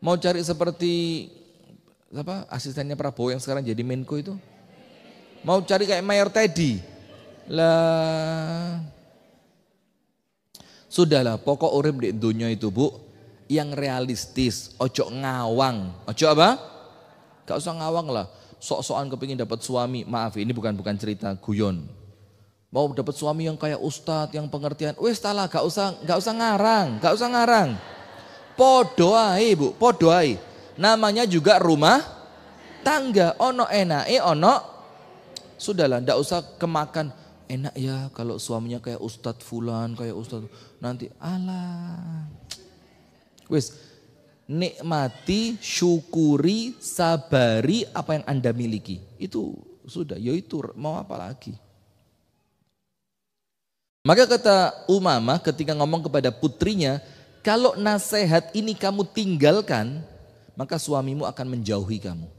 Mau cari seperti apa? Asistennya Prabowo yang sekarang jadi Menko itu. Mau cari kayak Mayor Teddy. Lah sudahlah pokok urip di dunia itu bu. Yang realistis, ojo ngawang. Ojo apa? Gak usah ngawang lah. Sok-sokan kepingin dapat suami. Maaf ini bukan cerita guyon. Mau dapat suami yang kayak ustadz, yang pengertian. Wes talah gak usah ngarang. Podo ae bu, podo ae. Namanya juga rumah tangga. Ono enake, ono. Sudahlah, ndak usah kemakan. Enak ya kalau suaminya kayak ustadz fulan, kayak ustadz. Nanti alah. Wis nikmati, syukuri, sabari apa yang Anda miliki. Itu sudah, ya itu mau apa lagi. Maka kata Umamah ketika ngomong kepada putrinya, kalau nasihat ini kamu tinggalkan, maka suamimu akan menjauhi kamu.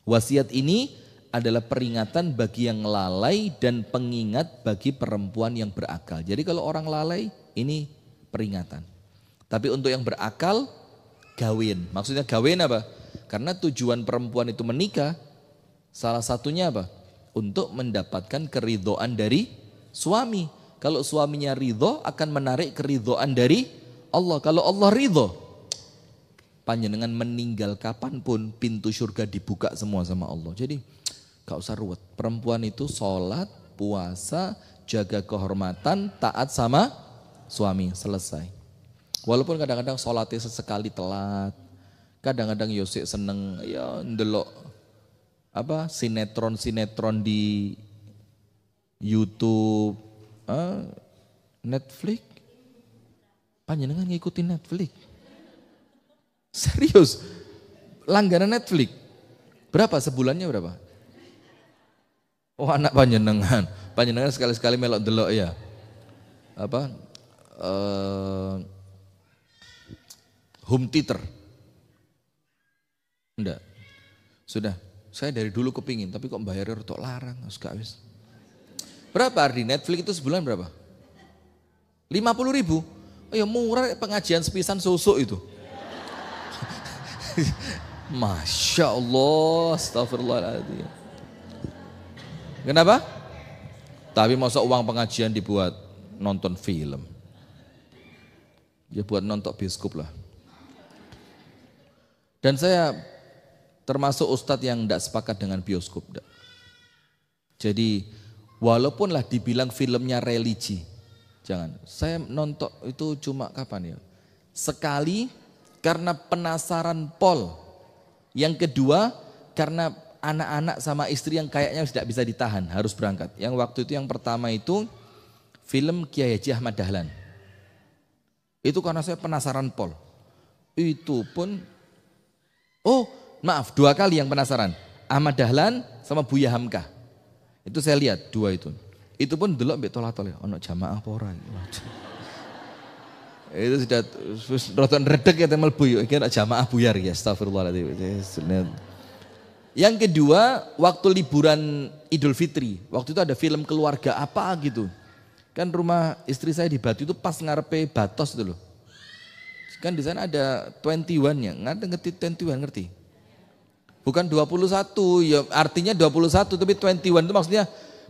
Wasiat ini adalah peringatan bagi yang lalai dan pengingat bagi perempuan yang berakal. Jadi kalau orang lalai, ini peringatan. Tapi untuk yang berakal, gawin. Maksudnya gawin apa? Karena tujuan perempuan itu menikah, salah satunya apa? Untuk mendapatkan keridhaan dari suami. Kalau suaminya ridho, akan menarik keridhaan dari Allah. Kalau Allah ridho, panjenengan meninggal kapanpun, pintu surga dibuka semua sama Allah. Jadi Gak usah ruwet. Perempuan itu sholat, puasa, jaga kehormatan, taat sama suami, selesai. Walaupun kadang-kadang sholatnya sesekali telat, kadang-kadang Yosek seneng ya ndelok sinetron di YouTube, Netflix. Panjenengan ngikutin Netflix? Serius? Langganan Netflix? Berapa sebulannya berapa? Oh anak panjenengan sekali-sekali melok delok ya. Home theater. Enggak. Sudah. Saya dari dulu kepingin tapi kok bayarnya rotok larang. Wis. Berapa Ardi? Netflix itu sebulan berapa? 50.000. Oh ya murah pengajian sepisan susuk itu. Masya Allah, astagfirullahaladzim. Kenapa? Tapi masa uang pengajian dibuat nonton film. Ya buat nonton bioskop lah. Dan saya termasuk ustadz yang tidak sepakat dengan bioskop. Jadi walaupun lah dibilang filmnya religi, jangan. Saya nonton itu cuma kapan ya? Sekali karena penasaran pol. Yang kedua karena anak-anak sama istri yang kayaknya tidak bisa ditahan, harus berangkat. Yang waktu itu yang pertama itu film Kiai Haji Ahmad Dahlan. Itu karena saya penasaran pol. Itu pun, dua kali yang penasaran. Ahmad Dahlan sama Buya Hamka. Itu saya lihat dua itu. Itu pun delok mbek tolah-toleh, ono jamaah apa ora. Itu sudah rotan redek ya temel buyu, kira jamaah buyar ya, astagfirullahaladzim. Yang kedua, waktu liburan Idul Fitri, waktu itu ada film keluarga apa gitu. Kan rumah istri saya di Batu itu pas ngarepe Batos itu loh. Kan di sana ada 21-nya, ngerti 21 ngerti? Bukan 21, ya artinya 21 tapi 21 itu maksudnya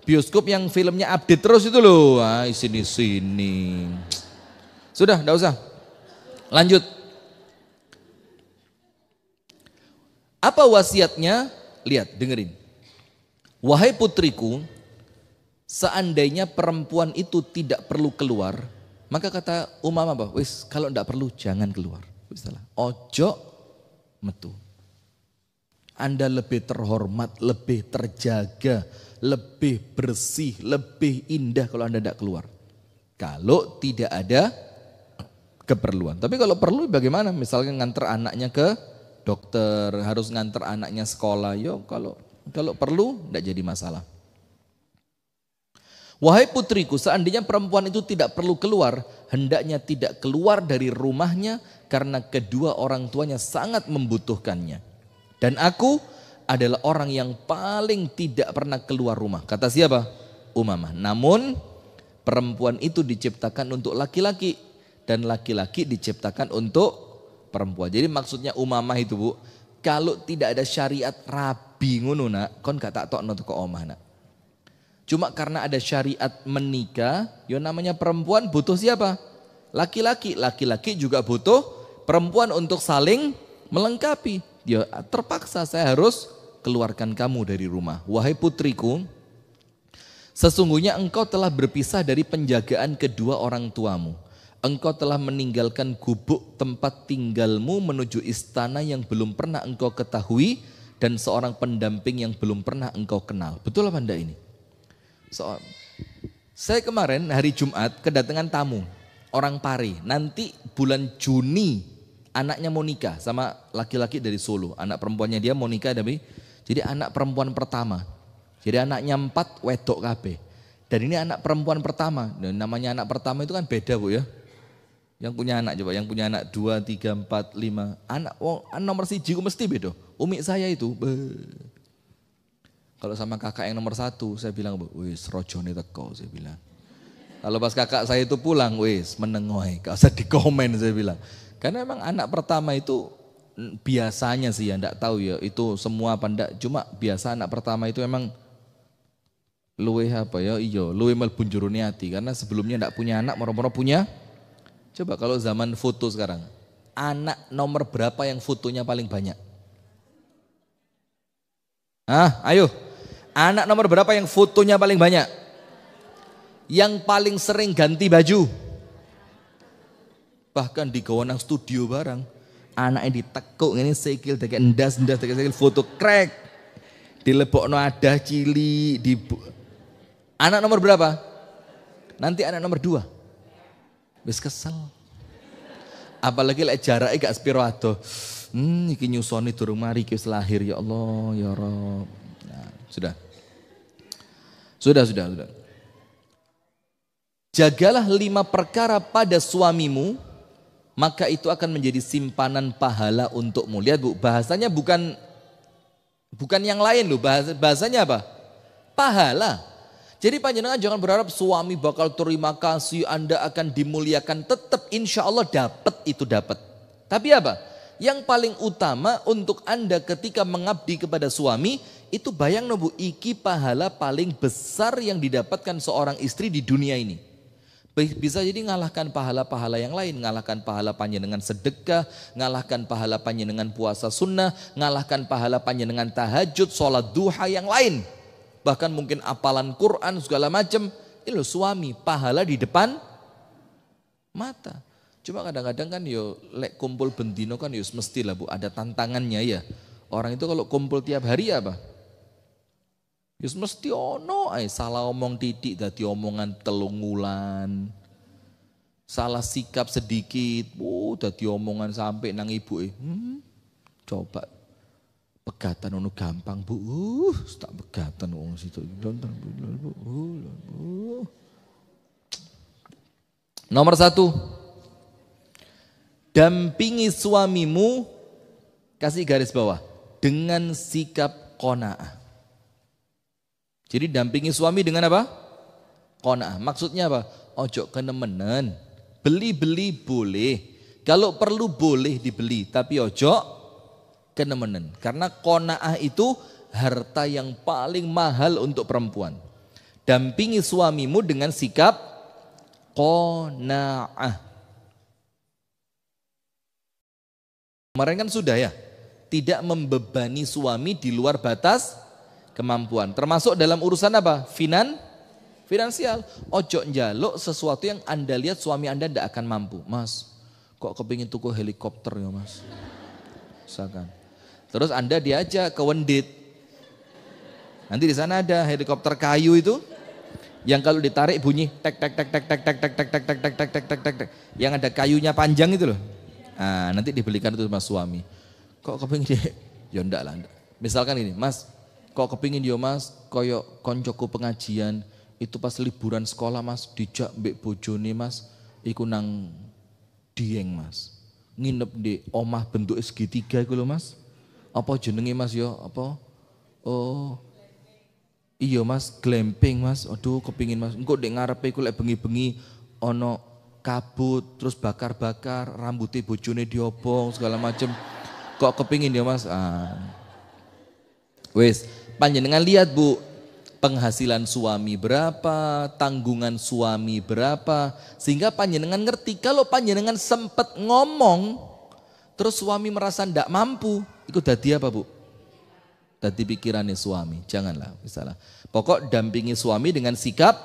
bioskop yang filmnya update terus itu loh. Sini. Sudah, enggak usah. Lanjut. Apa wasiatnya? Lihat, dengerin. Wahai putriku, seandainya perempuan itu tidak perlu keluar, maka kata Umamah bahwa kalau enggak perlu jangan keluar. Ojo metu. Anda lebih terhormat, lebih terjaga, lebih bersih, lebih indah kalau Anda tidak keluar. Kalau tidak ada keperluan. Tapi kalau perlu bagaimana? Misalnya nganter anaknya ke dokter, harus nganter anaknya sekolah. Kalau perlu tidak jadi masalah. Wahai putriku, seandainya perempuan itu tidak perlu keluar, hendaknya tidak keluar dari rumahnya karena kedua orang tuanya sangat membutuhkannya. Dan aku adalah orang yang paling tidak pernah keluar rumah. Kata siapa? Umamah. Namun perempuan itu diciptakan untuk laki-laki dan laki-laki diciptakan untuk perempuan. Jadi maksudnya Umamah itu Bu, kalau tidak ada syariat rabi ngono nak, kon gak tak tokno teko omah nak. Cuma karena ada syariat menikah, yo namanya perempuan butuh siapa? Laki-laki. Laki-laki juga butuh perempuan untuk saling melengkapi. Ya terpaksa saya harus keluarkan kamu dari rumah. Wahai putriku, sesungguhnya engkau telah berpisah dari penjagaan kedua orang tuamu. Engkau telah meninggalkan gubuk tempat tinggalmu menuju istana yang belum pernah engkau ketahui dan seorang pendamping yang belum pernah engkau kenal. Betul apa enggak ini? Saya kemarin hari Jumat kedatangan tamu orang Pari. Nanti bulan Juni anaknya mau nikah sama laki-laki dari Solo. Anak perempuannya dia mau nikah jadi anak perempuan pertama. Jadi anaknya 4 wedok kabeh. Dan ini anak perempuan pertama. Dan namanya anak pertama itu kan beda Bu ya. Yang punya anak coba, yang punya anak 2, 3, 4, 5. Anak nomor 1 mesti beda. Umi saya itu. Kalau sama kakak yang nomor 1 saya bilang, wis rojone teko saya bilang. Kalau pas kakak saya itu pulang, wis menengoy, gak usah dikomen saya bilang. Karena memang anak pertama itu biasanya sih ya, enggak tahu ya itu semua apa enggak. Cuma biasa anak pertama itu memang luwe mlebu jurune ati. Karena sebelumnya enggak punya anak, moro-moro punya. Coba kalau zaman foto sekarang, anak nomor berapa yang fotonya paling banyak? Ayo. Anak nomor berapa yang fotonya paling banyak? Yang paling sering ganti baju? Bahkan di gawanang studio barang. Anaknya ditekuk ini sikil dek endas dek sikil foto krek. Dilebokno adah cili di anak nomor berapa? Nanti anak nomor 2. Wis kesel. Apalagi lek jarake gak sepiro ado. Iki nyusoni durung mari iki wis lahir ya Allah ya Rabb. Nah, sudah. Jagalah 5 perkara pada suamimu, maka itu akan menjadi simpanan pahala untukmu. Lihat Bu, bahasanya bukan yang lain loh, bahasanya apa? Pahala. Jadi panjenengan jangan berharap suami bakal terima kasih, Anda akan dimuliakan. Tetap insya Allah dapat. Tapi apa? Yang paling utama untuk Anda ketika mengabdi kepada suami, itu bayang Bu, iki pahala paling besar yang didapatkan seorang istri di dunia ini. Bisa jadi ngalahkan pahala-pahala yang lain, ngalahkan pahala panjenengan sedekah, ngalahkan pahala panjenengan puasa sunnah, ngalahkan pahala panjenengan tahajud, sholat duha yang lain. Bahkan mungkin apalan Quran segala macam. Ini loh suami, pahala di depan mata. Cuma kadang-kadang kan yo lek kumpul bendino kan yo mesti lah Bu, ada tantangannya ya. Orang itu kalau kumpul tiap hari apa? Yus mesti ono salah omong titik dadi omongan telung wulan. Salah sikap sedikit, dadi omongan sampai nang ibu coba pegatan ono gampang Bu. Tak pegatan wong situ. Nomor 1. Dampingi suamimu, kasih garis bawah, dengan sikap qanaah. Jadi dampingi suami dengan apa? Qanaah. Maksudnya apa? Ojo kenemenen. Beli-beli boleh. Kalau perlu boleh dibeli. Tapi ojo kenemenen. Karena qanaah itu harta yang paling mahal untuk perempuan. Dampingi suamimu dengan sikap qanaah. Kemarin kan sudah ya. Tidak membebani suami di luar batas kemampuan, termasuk dalam urusan apa? Finansial. Ojo njaluk sesuatu yang Anda lihat suami Anda tidak akan mampu. Mas, kok kepingin tuku helikopter ya Mas? Misalkan. Terus Anda diajak ke Wendit. Nanti di sana ada helikopter kayu itu, yang kalau ditarik bunyi tek tek tek tek tek tek tek tek tek tek tek tek tek tek tek, yang ada kayunya panjang itu loh. Nah, nanti dibelikan itu sama suami. Kok kepingin dia? Ya enggak lah. Misalkan ini, Mas, kok kepingin dia Mas, koyo koncoku pengajian, itu pas liburan sekolah Mas, dijak mbek bojone Mas, iku nang Dieng Mas. Nginep di omah bentuk segitiga iku lho Mas. Apa jenenge Mas ya? Apa? Oh. Iya Mas, glamping Mas. Aduh kepingin Mas. Engko ndek ngarepe iku lek bengi-bengi ono kabut, terus bakar-bakar, rambutnya bojone diobong segala macem. Kok kepingin ya Mas? Wes, panjenengan lihat Bu, penghasilan suami berapa, tanggungan suami berapa, sehingga panjenengan ngerti kalau panjenengan sempat ngomong, terus suami merasa ndak mampu, itu dadi apa Bu? Dadi pikirannya suami, janganlah misalnya. Pokok dampingi suami dengan sikap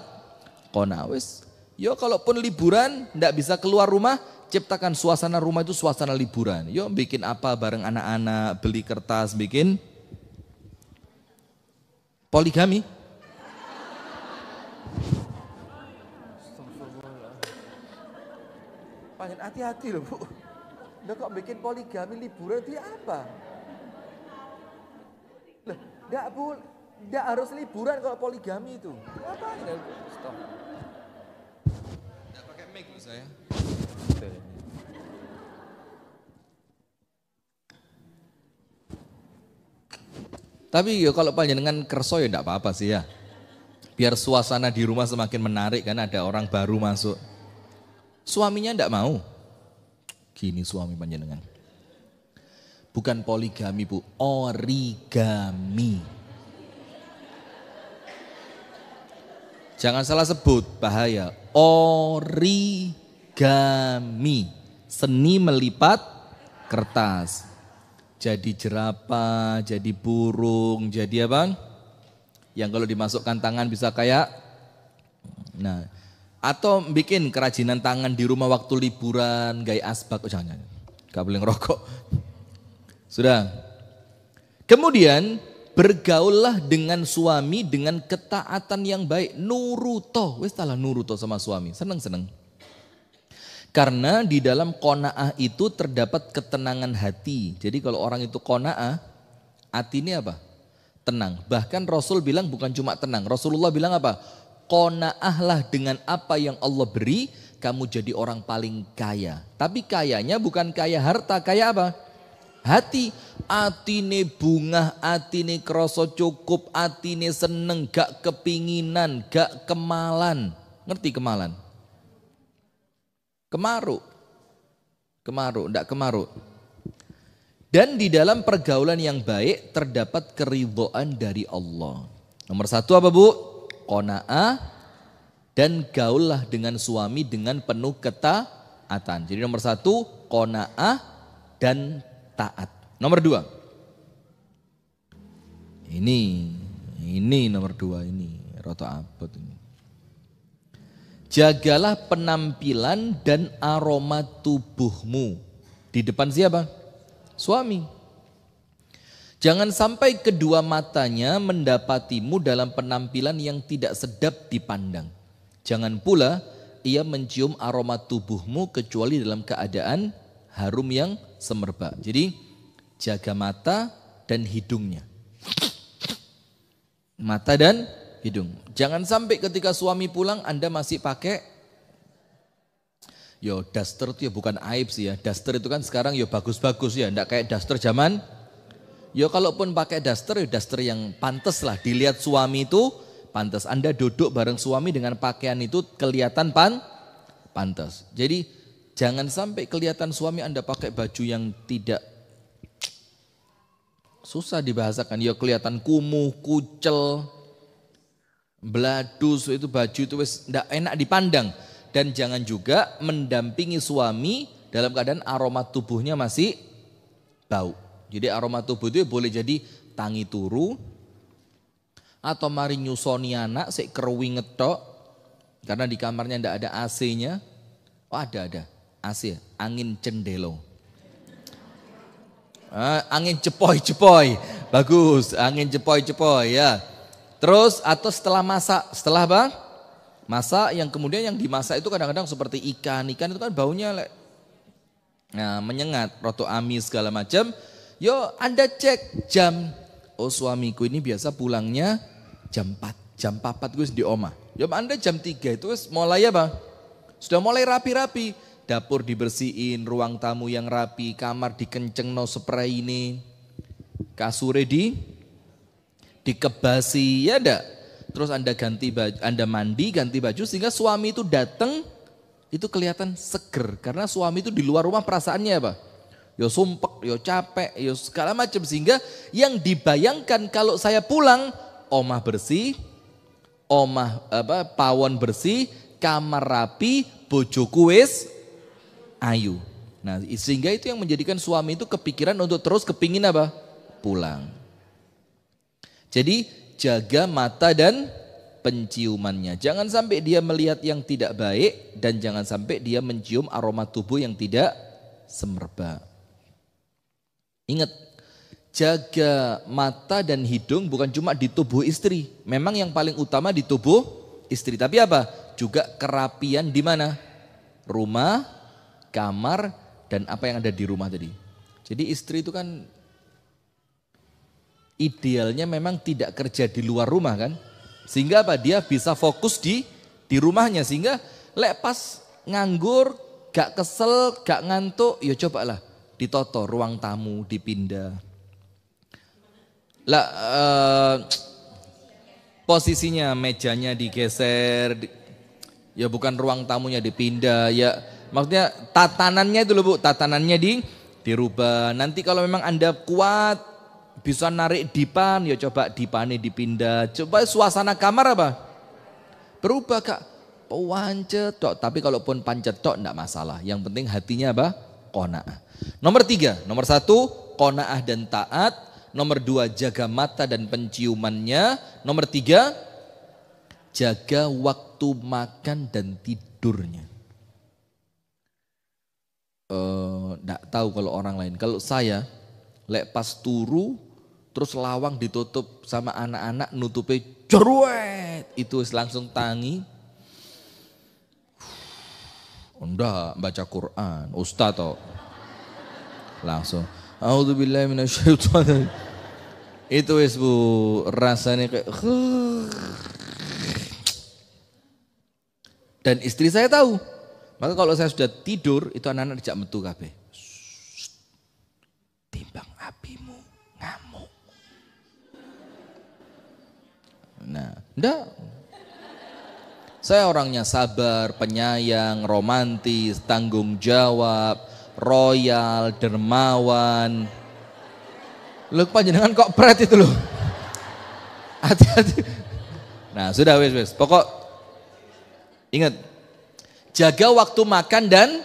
qanaah. Wes, yo kalaupun liburan ndak bisa keluar rumah, ciptakan suasana rumah itu suasana liburan. Yo bikin apa bareng anak-anak, beli kertas, bikin poligami. Panjen hati-hati loh Bu. Udah kok bikin poligami liburan itu apa? Loh, enggak Bu, enggak harus liburan kalau poligami itu. Ngapain ya? Stop. Enggak pakai mic loh saya. Tapi ya kalau panjenengan kerso ya enggak apa-apa sih ya. Biar suasana di rumah semakin menarik kan ada orang baru masuk. Suaminya enggak mau. Gini suami panjenengan. Bukan poligami Bu, origami. Jangan salah sebut, bahaya. Origami. Seni melipat kertas. Jadi jerapah, jadi burung, jadi apa? Yang kalau dimasukkan tangan bisa kayak, nah, atau bikin kerajinan tangan di rumah waktu liburan, gaya asbak, jangan, gak boleh ngerokok. Sudah. Kemudian bergaullah dengan suami dengan ketaatan yang baik, nuruto, wis talah nuruto sama suami, seneng-seneng. Karena di dalam qanaah itu terdapat ketenangan hati. Jadi kalau orang itu qanaah, hati ini apa? Tenang. Bahkan Rasul bilang bukan cuma tenang. Rasulullah bilang apa? Qanaahlah dengan apa yang Allah beri, kamu jadi orang paling kaya. Tapi kayanya bukan kaya harta, kaya apa? Hati. Atine bungah, atine kroso cukup, atine seneng, gak kepinginan, gak kemalan. Ngerti kemalan? Kemaruk, enggak kemaruk. Dan di dalam pergaulan yang baik terdapat keridhaan dari Allah. Nomor satu apa bu? Qanaah dan gaullah dengan suami dengan penuh ketaatan. Jadi nomor satu qanaah dan taat. Nomor dua. Ini nomor dua ini. Roto abot ini. Jagalah penampilan dan aroma tubuhmu. Di depan siapa? Suami. Jangan sampai kedua matanya mendapatimu dalam penampilan yang tidak sedap dipandang. Jangan pula ia mencium aroma tubuhmu kecuali dalam keadaan harum yang semerbak. Jadi jaga mata dan hidungnya. Mata dan hidung. Jangan sampai ketika suami pulang Anda masih pakai daster itu ya bukan aib sih ya. Daster itu kan sekarang bagus-bagus ya, enggak kayak daster zaman. Kalaupun pakai daster daster yang pantas lah dilihat suami itu pantas. Anda duduk bareng suami dengan pakaian itu kelihatan pantas. Jadi jangan sampai kelihatan suami Anda pakai baju yang tidak, susah dibahasakan. Kelihatan kumuh, kucel, beladus, itu baju itu wis ndak enak dipandang. Dan jangan juga mendampingi suami dalam keadaan aroma tubuhnya masih bau. Jadi aroma tubuh itu boleh jadi tangi turu atau mari nyusoni anak sik kerwinget tok karena di kamarnya ndak ada AC-nya. Oh ada AC, angin cendelo. Angin cepoi-cepoi. Bagus, angin cepoi-cepoi ya. Terus atau setelah masak, setelah apa? Masak yang kemudian yang dimasak itu kadang-kadang seperti ikan itu kan baunya menyengat, roto amis segala macam. Anda cek jam. Oh suamiku ini biasa pulangnya jam 4, jam 4 gue di omah. Anda jam 3 itu mulai apa? Sudah mulai rapi-rapi. Dapur dibersihin, ruang tamu yang rapi, kamar dikencengno spray ini. Kasure dikebasi, ya enggak? Terus Anda ganti baju, Anda mandi, ganti baju sehingga suami itu datang itu kelihatan seger karena suami itu di luar rumah perasaannya apa? Sumpek, capek, segala macam sehingga yang dibayangkan kalau saya pulang omah bersih, pawon bersih, kamar rapi, bojoku wis ayu. Nah, sehingga itu yang menjadikan suami itu kepikiran untuk terus kepingin apa? Pulang. Jadi jaga mata dan penciumannya. Jangan sampai dia melihat yang tidak baik dan jangan sampai dia mencium aroma tubuh yang tidak semerbak. Ingat, jaga mata dan hidung bukan cuma di tubuh istri. Memang yang paling utama di tubuh istri. Tapi apa? Juga kerapian di mana? Rumah, kamar, dan apa yang ada di rumah tadi. Jadi istri itu kan idealnya memang tidak kerja di luar rumah kan. Sehingga apa? Dia bisa fokus di rumahnya. Sehingga pas nganggur, gak kesel, gak ngantuk, cobalah ditoto ruang tamu, dipindah. Posisinya mejanya digeser, bukan ruang tamunya dipindah, maksudnya tatanannya itu loh Bu, tatanannya dirubah. Nanti kalau memang Anda kuat bisa narik dipan, coba dipannya dipindah. Coba suasana kamar apa? Berubah Kak. Pancet tok, tapi kalaupun pancet tok enggak masalah. Yang penting hatinya apa? Qanaah. Nomor 3, nomor 1 qanaah dan taat. Nomor 2, jaga mata dan penciumannya. Nomor 3, jaga waktu makan dan tidurnya. Nggak tahu kalau orang lain. Kalau saya, lek pas turu, terus lawang ditutup sama anak-anak nutupnya jeruet. Itu langsung tangi. Enggak, baca Quran. Ustaz toh. Langsung. A'udzubillahi minasyaitonir. Itu wis Bu, rasanya kayak dan istri saya tahu. Maka kalau saya sudah tidur, itu anak-anak dijak metu kabeh. Timbang apimu ngamuk. Nah, ndak. Saya orangnya sabar, penyayang, romantis, tanggung jawab, royal, dermawan. Loh panjenengan kok pret itu loh. Hati-hati. Nah sudah wes. Pokok ingat, jaga waktu makan dan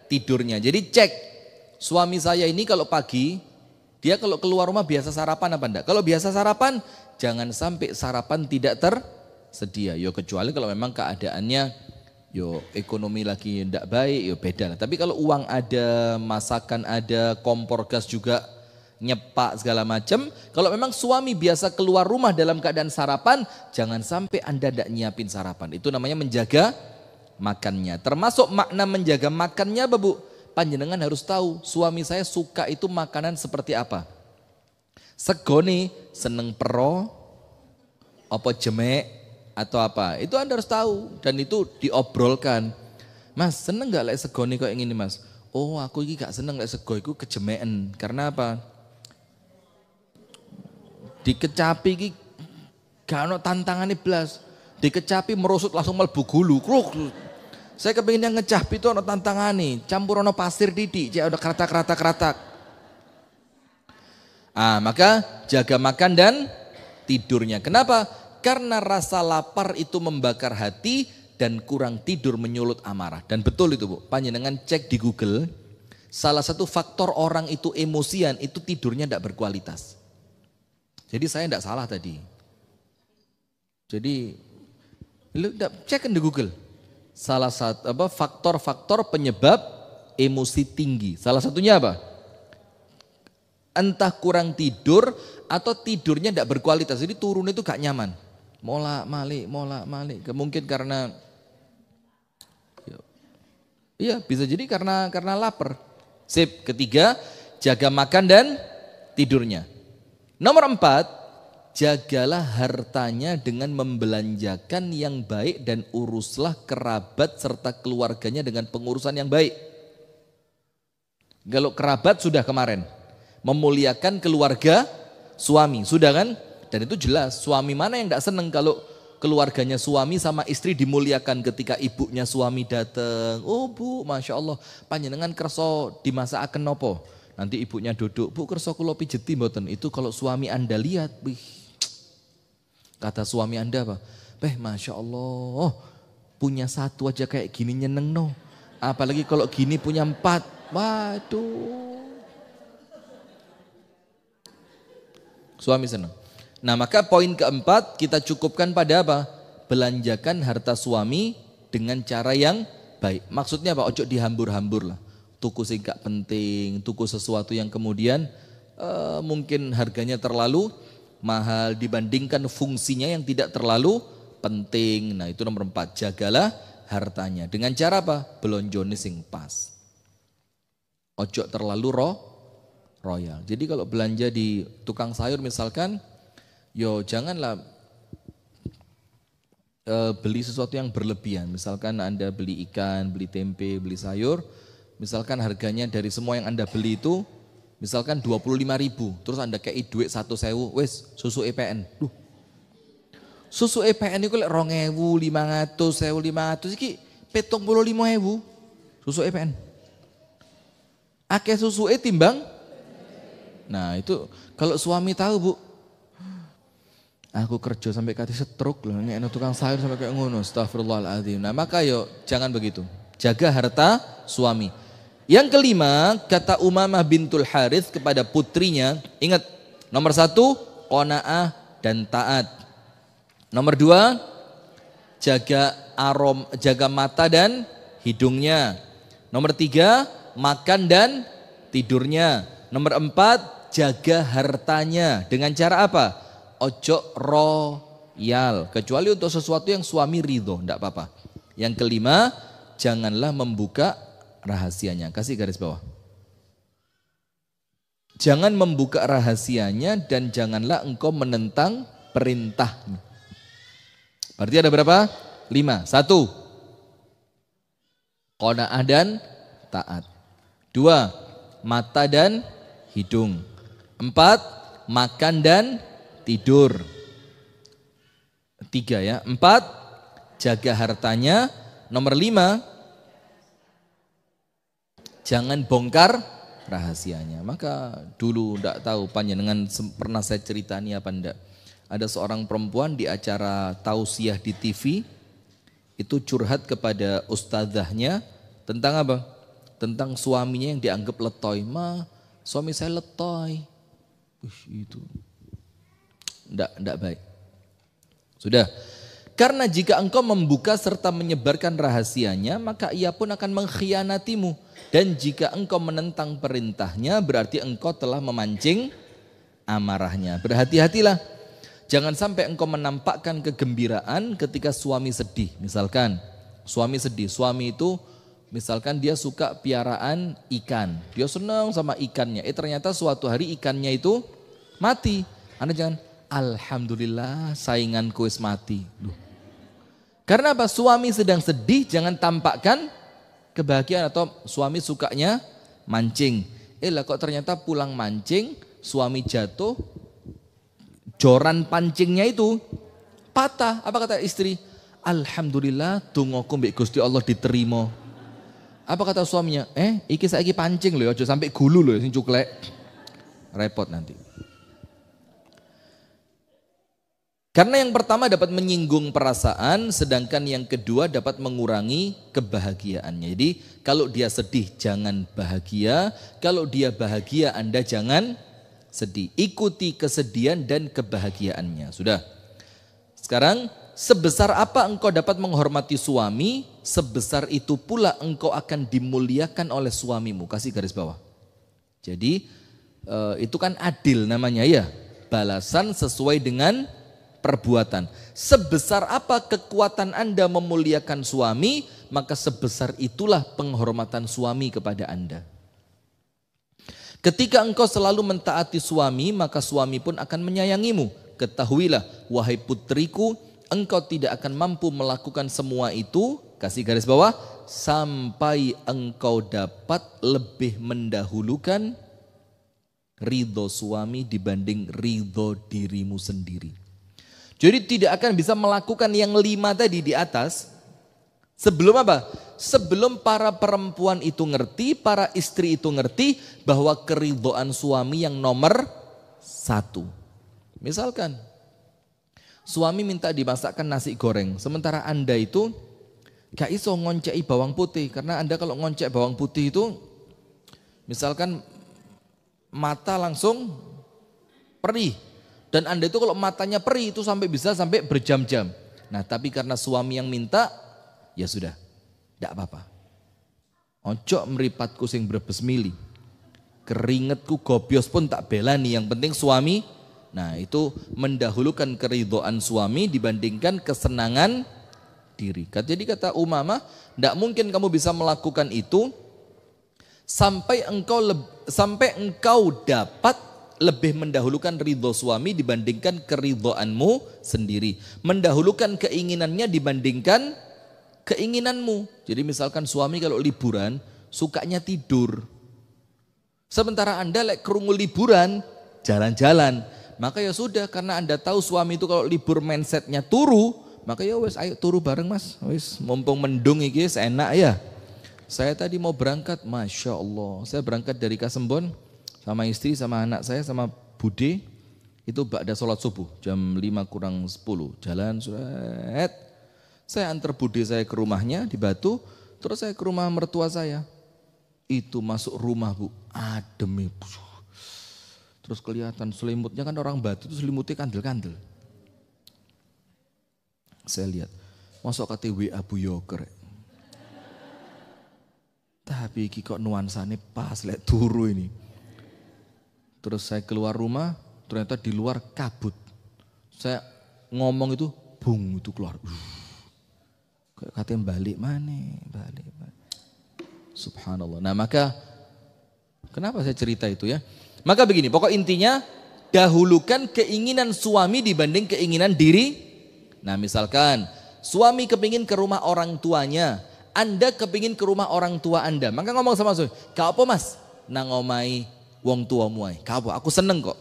tidurnya. Jadi cek, suami saya ini kalau pagi, dia kalau keluar rumah biasa sarapan apa enggak? Kalau biasa sarapan, jangan sampai sarapan tidak tersedia. Yo kecuali kalau memang keadaannya, yo ekonomi lagi enggak baik, yo beda lah. Tapi kalau uang ada, masakan ada, kompor gas juga nyepak segala macam. Kalau memang suami biasa keluar rumah dalam keadaan sarapan, jangan sampai Anda tidak nyiapin sarapan. Itu namanya menjaga makannya. Termasuk makna menjaga makannya, Bu. Panjenengan harus tahu, suami saya suka itu makanan seperti apa. Segone seneng pero, apa jemek atau apa. Itu Anda harus tahu dan itu diobrolkan. Mas, seneng gak lek segone kok yang ini, Mas? Oh, aku ini gak seneng lek sego iku kejemeken. Karena apa? Dikecapi iki gak ono tantangane blas. Dikecapi merusut langsung mlebu gulu. Kruk. Saya kepengin yang ngecapi itu ono tantangane, campur ono pasir didik, cek ada keratak. Maka jaga makan dan tidurnya. Kenapa? Karena rasa lapar itu membakar hati dan kurang tidur menyulut amarah. Dan betul itu, Bu. Panjenengan cek di Google, salah satu faktor orang itu emosian itu tidurnya tidak berkualitas. Jadi saya tidak salah tadi. Jadi lu cek di Google. Salah satu faktor-faktor penyebab emosi tinggi. Salah satunya apa? Entah kurang tidur atau tidurnya tidak berkualitas. Jadi turun itu gak nyaman. Molak malik. Mungkin karena iya bisa jadi karena lapar. Sip, ketiga, jaga makan dan tidurnya. Nomor 4, jagalah hartanya dengan membelanjakan yang baik dan uruslah kerabat serta keluarganya dengan pengurusan yang baik. Kalau kerabat sudah kemarin, memuliakan keluarga suami, sudah kan? Dan itu jelas, suami mana yang tidak senang kalau keluarganya suami sama istri dimuliakan ketika ibunya suami datang. Oh Bu, Masya Allah, panjenengan kerso dimasakan nopo. Nanti ibunya duduk, Bu kerso kula pijeti mboten. Itu kalau suami Anda lihat, wih. Kata suami Anda apa? Masya Allah, punya satu aja kayak gini nyeneng no. Apalagi kalau gini punya 4, waduh. Suami senang. Nah maka poin keempat kita cukupkan pada apa? Belanjakan harta suami dengan cara yang baik. Maksudnya apa? Ojo dihambur-hambur lah. Tuku sing gak penting, tuku sesuatu yang kemudian mungkin harganya terlalu mahal dibandingkan fungsinya yang tidak terlalu penting. Nah itu nomor 4, jagalah hartanya. Dengan cara apa? Belonjone sing pas. Ojo terlalu royal. Jadi kalau belanja di tukang sayur misalkan, yo janganlah beli sesuatu yang berlebihan. Misalkan Anda beli ikan, beli tempe, beli sayur, misalkan harganya dari semua yang Anda beli itu misalkan 25.000, terus Anda kei duit 1.000, wes susu EPN. Susu EPN itu lek 2.500, 1.500 iki 75.000 susu EPN. Akeh susu timbang. Nah itu kalau suami tahu, Bu, aku kerja sampai kati stroke loh, ini tukang sayur sampai kayak ngono, astagfirullahaladzim. Nah maka yo jangan begitu, jaga harta suami. Yang kelima, kata Umamah bintul Harith kepada putrinya, ingat Nomor 1, qanaah dan taat. Nomor 2, jaga mata dan hidungnya. Nomor 3, makan dan tidurnya. Nomor 4, jaga hartanya. Dengan cara apa? Ojo royal. Kecuali untuk sesuatu yang suami ridho, enggak apa-apa. Yang kelima, janganlah membuka rahasianya. Kasih garis bawah. Jangan membuka rahasianya dan janganlah engkau menentang perintahnya. Berarti ada berapa? 5. 1, qanaah dan taat. 2, mata dan hidung. 4, makan dan tidur. 3 ya. 4, jaga hartanya. Nomor 5, jangan bongkar rahasianya. Maka dulu enggak tahu panjenengan pernah saya ceritani apa enggak. Ada seorang perempuan di acara tausiah di TV itu curhat kepada ustazahnya tentang apa? Tentang suaminya yang dianggap letoy. Suami saya letoy. Itu enggak baik. Sudah. Karena jika engkau membuka serta menyebarkan rahasianya, maka ia pun akan mengkhianatimu. Dan jika engkau menentang perintahnya, berarti engkau telah memancing amarahnya. Berhati-hatilah. Jangan sampai engkau menampakkan kegembiraan ketika suami sedih. Misalkan suami sedih. Suami itu misalkan dia suka piaraan ikan. Dia senang sama ikannya. Ternyata suatu hari ikannya itu mati. Anda jangan, alhamdulillah sainganku wis mati. Karena apa? Suami sedang sedih, jangan tampakkan kebahagiaan. Atau suami sukanya mancing. Lah kok ternyata pulang mancing, suami jatuh, joran pancingnya itu patah. Apa kata istri? Alhamdulillah dongaku mbek Gusti Allah diterima. Apa kata suaminya? Iki saiki pancing lho, aja sampai gulu lho sing cuklek. Repot nanti. Karena yang pertama dapat menyinggung perasaan, sedangkan yang kedua dapat mengurangi kebahagiaannya. Jadi kalau dia sedih jangan bahagia, kalau dia bahagia Anda jangan sedih. Ikuti kesedihan dan kebahagiaannya. Sudah. Sekarang sebesar apa engkau dapat menghormati suami, sebesar itu pula engkau akan dimuliakan oleh suamimu. Kasih garis bawah. Jadi itu kan adil namanya ya. Balasan sesuai dengan perbuatan. Sebesar apa kekuatan Anda memuliakan suami, maka sebesar itulah penghormatan suami kepada Anda. Ketika engkau selalu mentaati suami, maka suami pun akan menyayangimu. Ketahuilah, wahai putriku, engkau tidak akan mampu melakukan semua itu, kasih garis bawah, sampai engkau dapat lebih mendahulukan ridho suami dibanding ridho dirimu sendiri. Jadi tidak akan bisa melakukan yang 5 tadi di atas sebelum apa? Sebelum para perempuan itu ngerti, para istri itu ngerti bahwa keridhaan suami yang nomor 1. Misalkan suami minta dimasakkan nasi goreng, sementara Anda itu gak iso ngonceki bawang putih. Karena Anda kalau ngoncek bawang putih itu misalkan mata langsung perih. Dan Anda itu kalau matanya perih itu bisa sampai berjam-jam. Nah tapi karena suami yang minta, ya sudah, tidak apa-apa. Ojo meripatku sing brebes mili. Keringetku gobios pun tak belani, yang penting suami. Nah itu mendahulukan keridhaan suami dibandingkan kesenangan diri. Jadi kata Umamah, tidak mungkin kamu bisa melakukan itu sampai engkau dapat lebih mendahulukan ridho suami dibandingkan keridhoanmu sendiri. Mendahulukan keinginannya dibandingkan keinginanmu. Jadi misalkan suami kalau liburan sukanya tidur. Sementara Anda krungu liburan, jalan-jalan. Maka ya sudah, karena Anda tahu suami itu kalau libur mindsetnya turu, maka ya wes ayo turu bareng mas. Wes mumpung mendung iki enak ya. Saya tadi mau berangkat, Masya Allah. Saya berangkat dari Kasembon sama istri, sama anak saya, sama Bude. Itu ba'da sholat subuh, jam 5:50. Jalan, suret. Saya antar Bude saya ke rumahnya di Batu. Terus saya ke rumah mertua saya. Itu masuk rumah Bu, adem. Terus Terus kelihatan selimutnya kan orang Batu itu selimutnya kandel-kandel. Saya lihat, masuk KTW Abu Yoker. Tapi iki kok nuansanya pas lek turu ini. Terus saya keluar rumah, ternyata di luar kabut. Saya ngomong itu, bung itu keluar. Katanya balik mana, balik. Subhanallah. Nah maka, kenapa saya cerita itu ya? Maka begini, pokok intinya, dahulukan keinginan suami dibanding keinginan diri. Nah misalkan, suami kepingin ke rumah orang tuanya, Anda kepingin ke rumah orang tua Anda. Maka ngomong sama suami, kau apa mas? Nang omai wong tua muai. Kau apa? Aku seneng kok.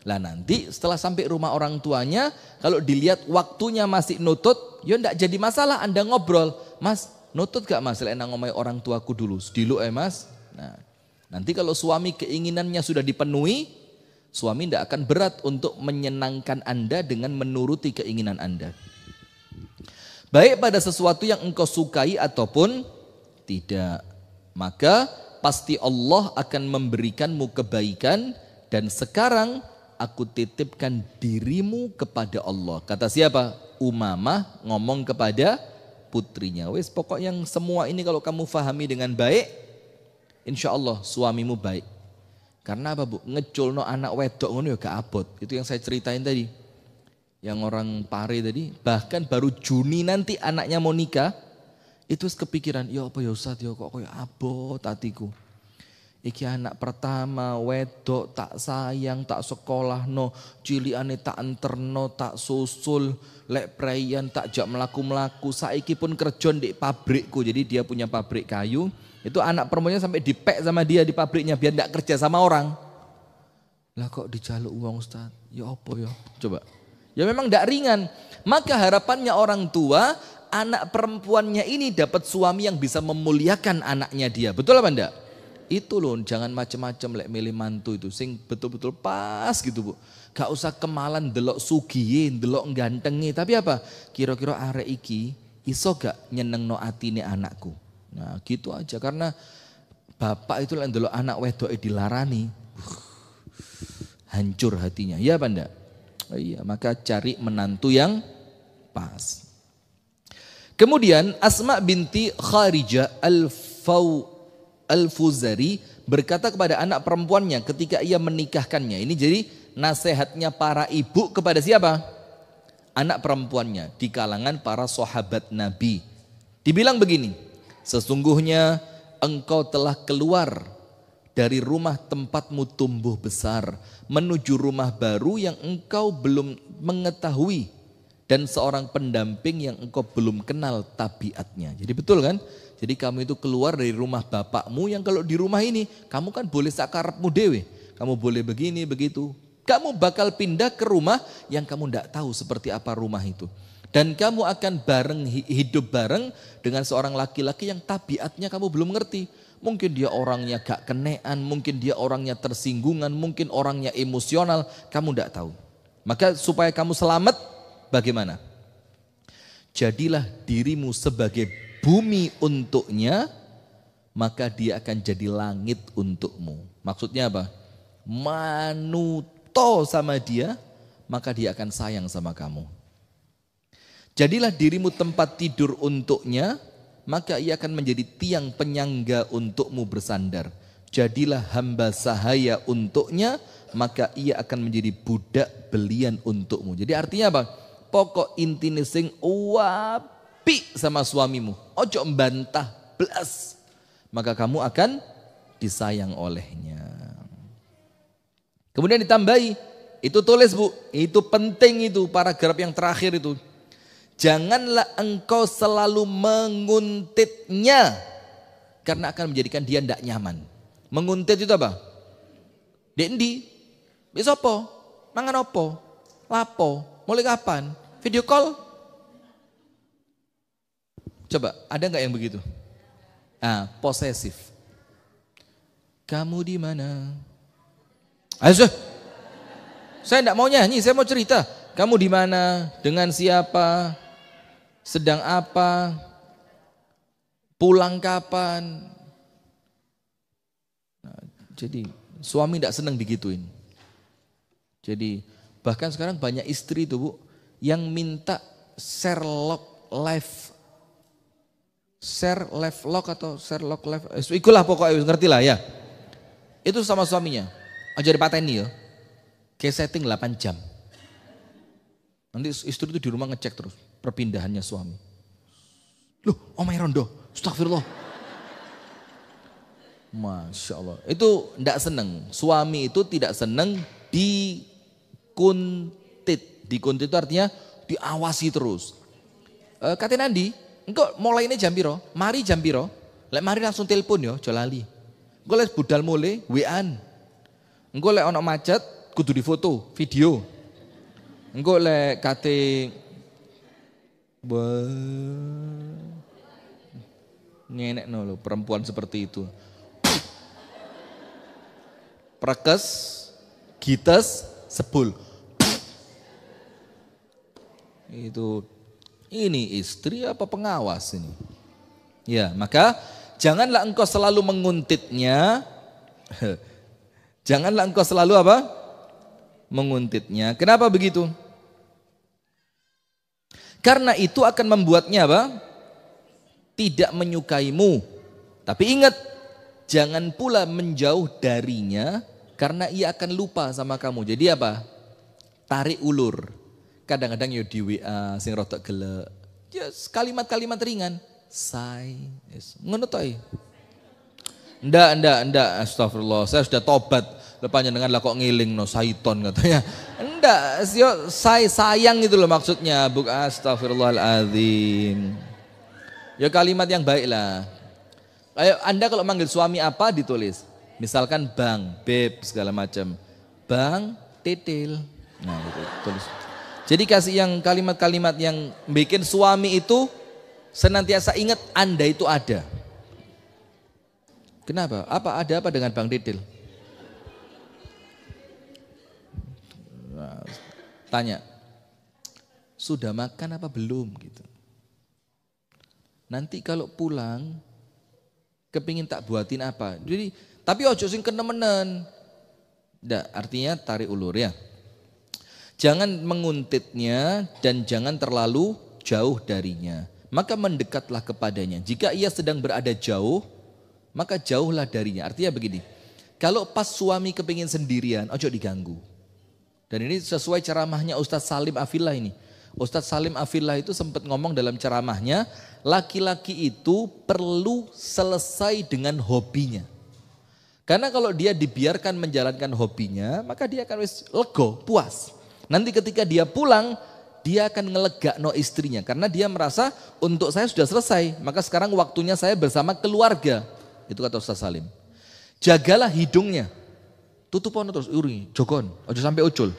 Lah nanti setelah sampai rumah orang tuanya, kalau dilihat waktunya masih nutut, ya ndak jadi masalah Anda ngobrol. Mas, nutut gak mas? Nang omai orang tuaku dulu. Dulu mas. Nah, nanti kalau suami keinginannya sudah dipenuhi, suami ndak akan berat untuk menyenangkan Anda dengan menuruti keinginan Anda. Baik pada sesuatu yang engkau sukai ataupun tidak. Maka pasti Allah akan memberikanmu kebaikan. Dan sekarang aku titipkan dirimu kepada Allah. Kata siapa? Umamah ngomong kepada putrinya. Wes pokok yang semua ini kalau kamu fahami dengan baik, insya Allah suamimu baik. Karena apa bu? Ngeculno anak wedok ngono ya gak abot. Itu yang saya ceritain tadi. Yang orang pare tadi, bahkan baru Juni nanti anaknya mau nikah, itu kepikiran, ya apa ya Ustaz, ya kok kayak abot hatiku. Iki anak pertama, wedok, tak sayang, tak sekolah, no, ciliane tak enterno, tak susul, lek preyan, tak jak melaku-melaku, saiki pun kerjon di pabrikku, jadi dia punya pabrik kayu, itu anak perempuannya sampai dipek sama dia di pabriknya, biar tidak kerja sama orang. Lah kok dijaluk uang Ustaz, ya apa ya, coba. Ya memang tidak ringan. Maka harapannya orang tua, anak perempuannya ini dapat suami yang bisa memuliakan anaknya dia. Betul apa enggak? Itu loh, jangan macem-macem lek milih mantu itu. Sing betul-betul pas gitu bu. Gak usah kemalan delok sugiye, delok gantengi. Tapi apa? Kira-kira arek iki iso gak nyenengno atine anakku. Nah gitu aja. Karena bapak itu lek delok anak wedok dilarani. Hancur hatinya. Ya apa enggak? Oh iya, maka cari menantu yang pas. Kemudian Asma binti Kharijah Al-Fuzari berkata kepada anak perempuannya ketika ia menikahkannya. Ini jadi nasihatnya para ibu kepada siapa? Anak perempuannya di kalangan para sahabat Nabi. Dibilang begini, sesungguhnya engkau telah keluar dari rumah tempatmu tumbuh besar menuju rumah baru yang engkau belum mengetahui dan seorang pendamping yang engkau belum kenal tabiatnya. Jadi betul kan? Jadi kamu itu keluar dari rumah bapakmu yang kalau di rumah ini kamu kan boleh sakarepmu dewe. Kamu boleh begini begitu. Kamu bakal pindah ke rumah yang kamu tidak tahu seperti apa rumah itu. Dan kamu akan hidup bareng dengan seorang laki-laki yang tabiatnya kamu belum ngerti. Mungkin dia orangnya gak kenean, mungkin dia orangnya tersinggungan, mungkin orangnya emosional, kamu tidak tahu. Maka supaya kamu selamat, bagaimana? Jadilah dirimu sebagai bumi untuknya, maka dia akan jadi langit untukmu. Maksudnya apa? Manuto sama dia, maka dia akan sayang sama kamu. Jadilah dirimu tempat tidur untuknya, maka ia akan menjadi tiang penyangga untukmu bersandar. Jadilah hamba sahaya untuknya, maka ia akan menjadi budak belian untukmu. Jadi artinya apa? Pokok intine sing wapi sama suamimu. Ojo membantah belas. Maka kamu akan disayang olehnya. Kemudian ditambahi, itu tulis bu, itu penting itu paragraf yang terakhir itu. Janganlah engkau selalu menguntitnya karena akan menjadikan dia tidak nyaman. Menguntit itu apa? Dendi, besok apa? Mangan apa? Lapo? Mulai kapan? Video call? Coba, ada nggak yang begitu? Ah, posesif. Kamu di mana? Ayo, saya tidak mau nyanyi, saya mau cerita. Kamu di mana? Dengan siapa? Sedang apa? Pulang kapan? Nah, jadi suami tidak senang digituin. Jadi bahkan sekarang banyak istri itu Bu yang minta share live log atau share log live. Ikulah pokoknya ngerti lah ya. Itu sama suaminya. Aja dipateni ya. Kayak setting 8 jam. Nanti istri itu di rumah ngecek terus perpindahannya suami. Loh, omai rondo, astagfirullah. Masya Allah. Itu tidak seneng. Suami itu tidak seneng dikuntit. Dikuntit itu artinya diawasi terus. Kata Nandi, engkau mulai ini jam piro? Mari jam piro? Lek mari langsung telepon yo, jolali. Engkau lek budal mulai, WA-an. Engkau lek ono macet, kudu difoto, video. Engkau lek kate ngenek no lo, perempuan seperti itu. Prekes, gites, sebul. Itu ini istri apa pengawas ini? Ya, maka janganlah engkau selalu menguntitnya. Janganlah engkau selalu apa? Menguntitnya. Kenapa begitu? Karena itu akan membuatnya apa? Tidak menyukaimu. Tapi ingat, jangan pula menjauh darinya karena ia akan lupa sama kamu. Jadi apa? Tarik ulur. Kadang-kadang yo di WA sing rotok gelek. Ya kalimat-kalimat ringan. Say, yes. Ngono to e. Ndak, astagfirullah. Saya sudah tobat. Lepasnya dengan lah kok ngiling no saiton katanya. Ndak, yo sayang itu loh maksudnya. Astagfirullahaladzim. Ya kalimat yang baik lah. Ayo Anda kalau manggil suami apa ditulis. Misalkan bang, beb segala macam. Bang, titil. Nah itu tulis. Jadi kasih yang kalimat-kalimat yang bikin suami itu senantiasa ingat Anda itu ada. Kenapa? Ada apa dengan Bang Titil? Nah, tanya, sudah makan apa belum? Gitu. Nanti kalau pulang, kepingin tak buatin apa? Jadi, tapi ojo sing kenemenen. Nggak, artinya tarik ulur ya. Jangan menguntitnya dan jangan terlalu jauh darinya. Maka mendekatlah kepadanya. Jika ia sedang berada jauh, maka jauhlah darinya. Artinya begini, kalau pas suami kepingin sendirian, ojo diganggu. Dan ini sesuai ceramahnya Ustadz Salim Afillah ini. Ustadz Salim Afillah itu sempat ngomong dalam ceramahnya, laki-laki itu perlu selesai dengan hobinya. Karena kalau dia dibiarkan menjalankan hobinya, maka dia akan lego, puas. Nanti ketika dia pulang, dia akan ngelegakno istrinya. Karena dia merasa untuk saya sudah selesai, maka sekarang waktunya saya bersama keluarga. Itu kata Ustaz Salim. Jagalah hidungnya. Tutup ono terus, uri, jogon, ojo sampai ucul.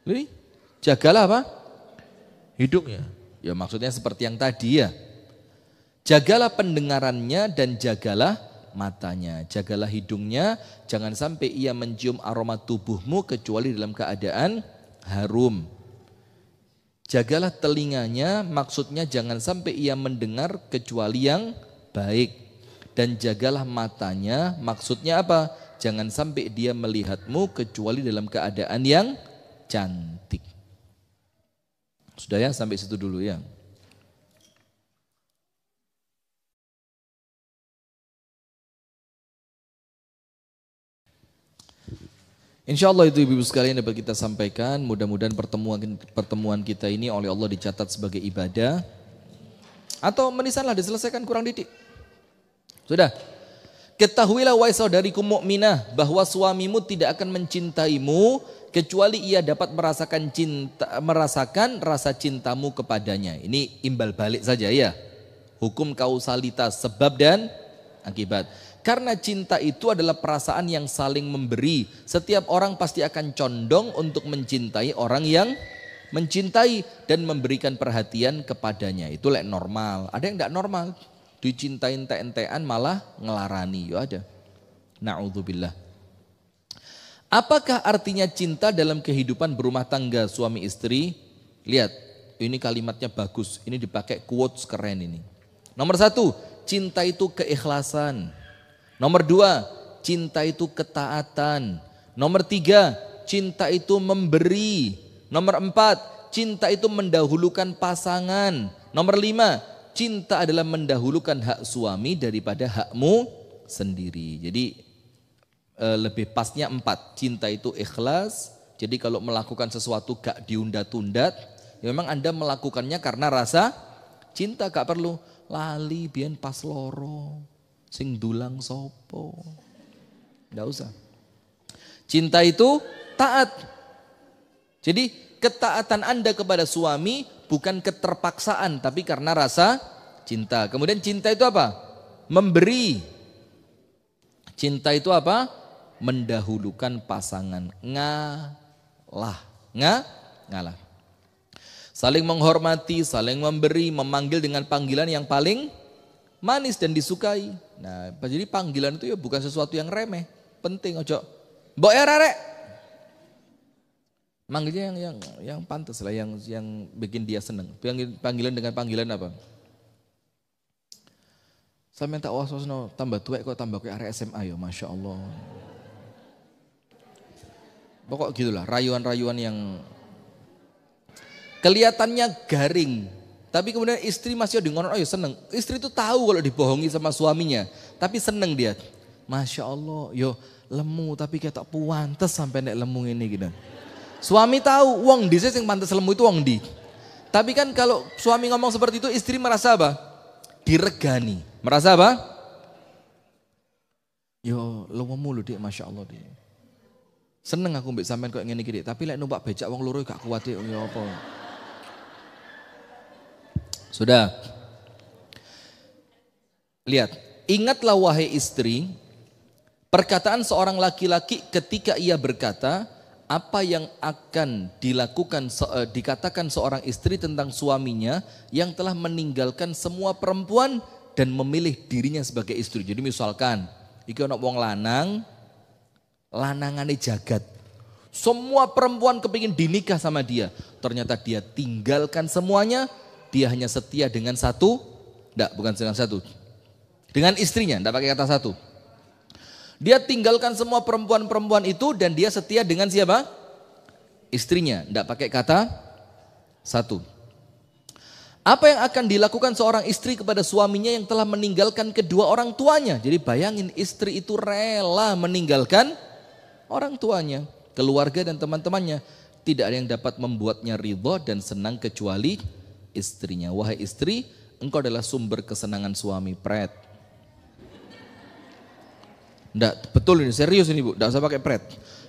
Jadi, jagalah apa? Hidungnya. Ya maksudnya seperti yang tadi ya. Jagalah pendengarannya dan jagalah matanya. Jagalah hidungnya, jangan sampai ia mencium aroma tubuhmu kecuali dalam keadaan harum. Jagalah telinganya, maksudnya jangan sampai ia mendengar kecuali yang baik. Dan jagalah matanya, maksudnya apa? Jangan sampai dia melihatmu kecuali dalam keadaan yang cantik. Sudah ya, sampai situ dulu ya. Insya Allah itu ibu-ibu sekalian dapat kita sampaikan. Mudah-mudahan pertemuan kita ini oleh Allah dicatat sebagai ibadah. Atau menisanlah diselesaikan kurang didik. Sudah. Ketahuilah wahai saudariku mukminah bahwa suamimu tidak akan mencintaimu kecuali ia dapat merasakan rasa cintamu kepadanya. Ini imbal balik saja ya. Hukum kausalitas sebab dan akibat. Karena cinta itu adalah perasaan yang saling memberi. Setiap orang pasti akan condong untuk mencintai orang yang mencintai dan memberikan perhatian kepadanya. Itu normal. Ada yang tidak normal. Dicintain ente-entean malah ngelarani. Yo ada. Na'udzubillah. Apakah artinya cinta dalam kehidupan berumah tangga suami istri? Lihat, ini kalimatnya bagus. Ini dipakai quotes keren ini. Nomor 1, cinta itu keikhlasan. Nomor 2, cinta itu ketaatan. Nomor 3, cinta itu memberi. Nomor 4, cinta itu mendahulukan pasangan. Nomor 5, cinta adalah mendahulukan hak suami daripada hakmu sendiri. Jadi lebih pasnya 4, cinta itu ikhlas. Jadi kalau melakukan sesuatu gak diunda-tunda, ya memang Anda melakukannya karena rasa cinta, gak perlu lali biyen pas loro sing dulang sopo. Nggak usah. Cinta itu taat. Jadi ketaatan Anda kepada suami bukan keterpaksaan tapi karena rasa cinta. Kemudian cinta itu apa? Memberi. Cinta itu apa? Mendahulukan pasangan. Ngalah. Saling menghormati, saling memberi, memanggil dengan panggilan yang paling manis dan disukai. Nah, jadi panggilan itu ya bukan sesuatu yang remeh, penting. Ojo mbok ya rek. Manggilnya yang pantas lah, yang bikin dia senang. Panggilan dengan panggilan apa? Saya minta wasosno tambah tuwek kok tambah kayak area SMA ya, Masya Allah. Pokok gitulah, rayuan-rayuan yang kelihatannya garing. Tapi kemudian istri masih di ngono, oh ya seneng. Istri itu tahu kalau dibohongi sama suaminya, tapi seneng dia. Masya Allah, yo lemu tapi kayak tak puantes sampai nek lemu ini gitu. Suami tahu, wong di sing pantes lemu itu wong di. Tapi kan kalau suami ngomong seperti itu, istri merasa apa? Diregani. Merasa apa? Yo lemu mulu dia, Masya Allah dia. Seneng aku mbek sampean kok ngene iki, tapi lek numpak becak wong loro gak kuat ya apa. Sudah. Lihat, ingatlah wahai istri, perkataan seorang laki-laki ketika ia berkata, apa yang akan dikatakan seorang istri tentang suaminya yang telah meninggalkan semua perempuan dan memilih dirinya sebagai istri. Jadi misalkan, iki ana wong lanang, lanangane jagat. Semua perempuan kepingin dinikah sama dia. Ternyata dia tinggalkan semuanya, dia hanya setia dengan satu, bukan dengan satu. Dengan istrinya, enggak pakai kata satu. Dia tinggalkan semua perempuan-perempuan itu dan dia setia dengan siapa? Istrinya, enggak pakai kata satu. Apa yang akan dilakukan seorang istri kepada suaminya yang telah meninggalkan kedua orang tuanya? Jadi bayangin, istri itu rela meninggalkan orang tuanya, keluarga dan teman-temannya. Tidak ada yang dapat membuatnya ridho dan senang kecuali istrinya. Wahai istri, engkau adalah sumber kesenangan suami. Pret. Enggak, betul ini, serius ini Bu, enggak usah pakai pret.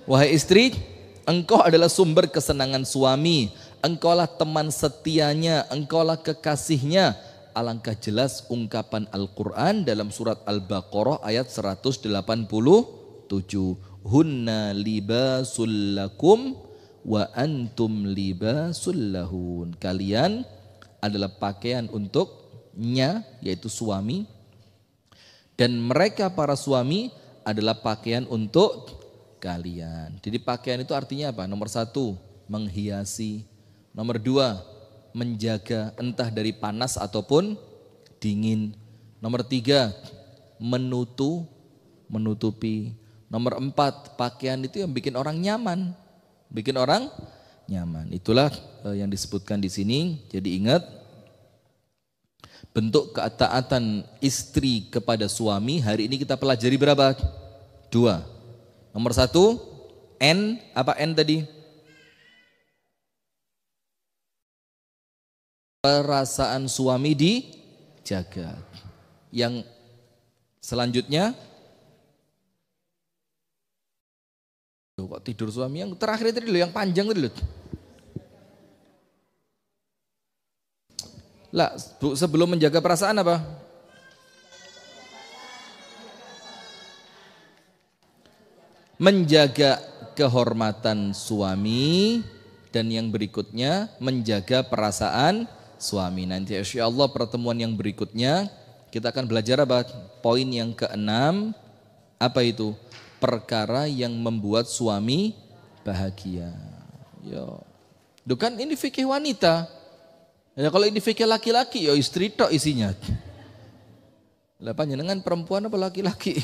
Wahai istri, engkau adalah sumber kesenangan suami. Engkaulah teman setianya, engkaulah kekasihnya. Alangkah jelas ungkapan Al-Quran dalam surat Al-Baqarah ayat 187. Hunna libasul lakum wa antum libasul lahun. Kalian adalah pakaian untuknya, yaitu suami. Dan mereka para suami adalah pakaian untuk kalian. Jadi pakaian itu artinya apa? Nomor 1, menghiasi. Nomor 2, menjaga entah dari panas ataupun dingin. Nomor 3, menutupi. Nomor 4, pakaian itu yang bikin orang nyaman. Bikin orang nyaman. Itulah yang disebutkan di sini. Jadi ingat, bentuk ketaatan istri kepada suami hari ini kita pelajari berapa? 2. Nomor 1, N, apa N tadi? Perasaan suami dijaga. Yang selanjutnya, kok tidur suami, yang terakhir tadi loh, yang panjang tadi loh. Lah, Bu, sebelum menjaga perasaan apa? Menjaga kehormatan suami, dan yang berikutnya menjaga perasaan suami. Nanti insyaallah pertemuan yang berikutnya kita akan belajar apa? Poin yang ke-6, apa itu? Perkara yang membuat suami bahagia. Yo. Duh kan ini fikih wanita. Ya kalau ini fikih laki-laki, ya istri tok isinya. Lah panjenengan perempuan apa laki-laki?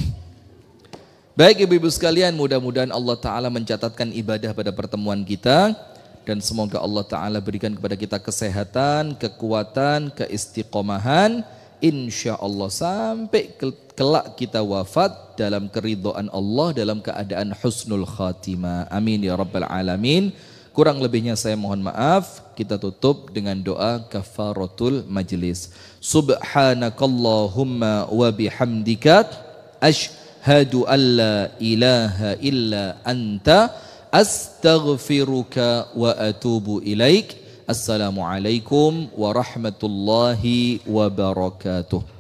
Baik ibu-ibu sekalian, mudah-mudahan Allah Ta'ala mencatatkan ibadah pada pertemuan kita. Dan semoga Allah Ta'ala berikan kepada kita kesehatan, kekuatan, keistiqomahan. Insya Allah sampai kelak kita wafat dalam keridhaan Allah, dalam keadaan husnul khatimah. Amin ya rabbal alamin. Kurang lebihnya saya mohon maaf. Kita tutup dengan doa kafaratul majlis. Subhanakallahumma wa bihamdika asyhadu an la ilaha illa anta astaghfiruka wa atubu ilaik. Assalamualaikum warahmatullahi wabarakatuh.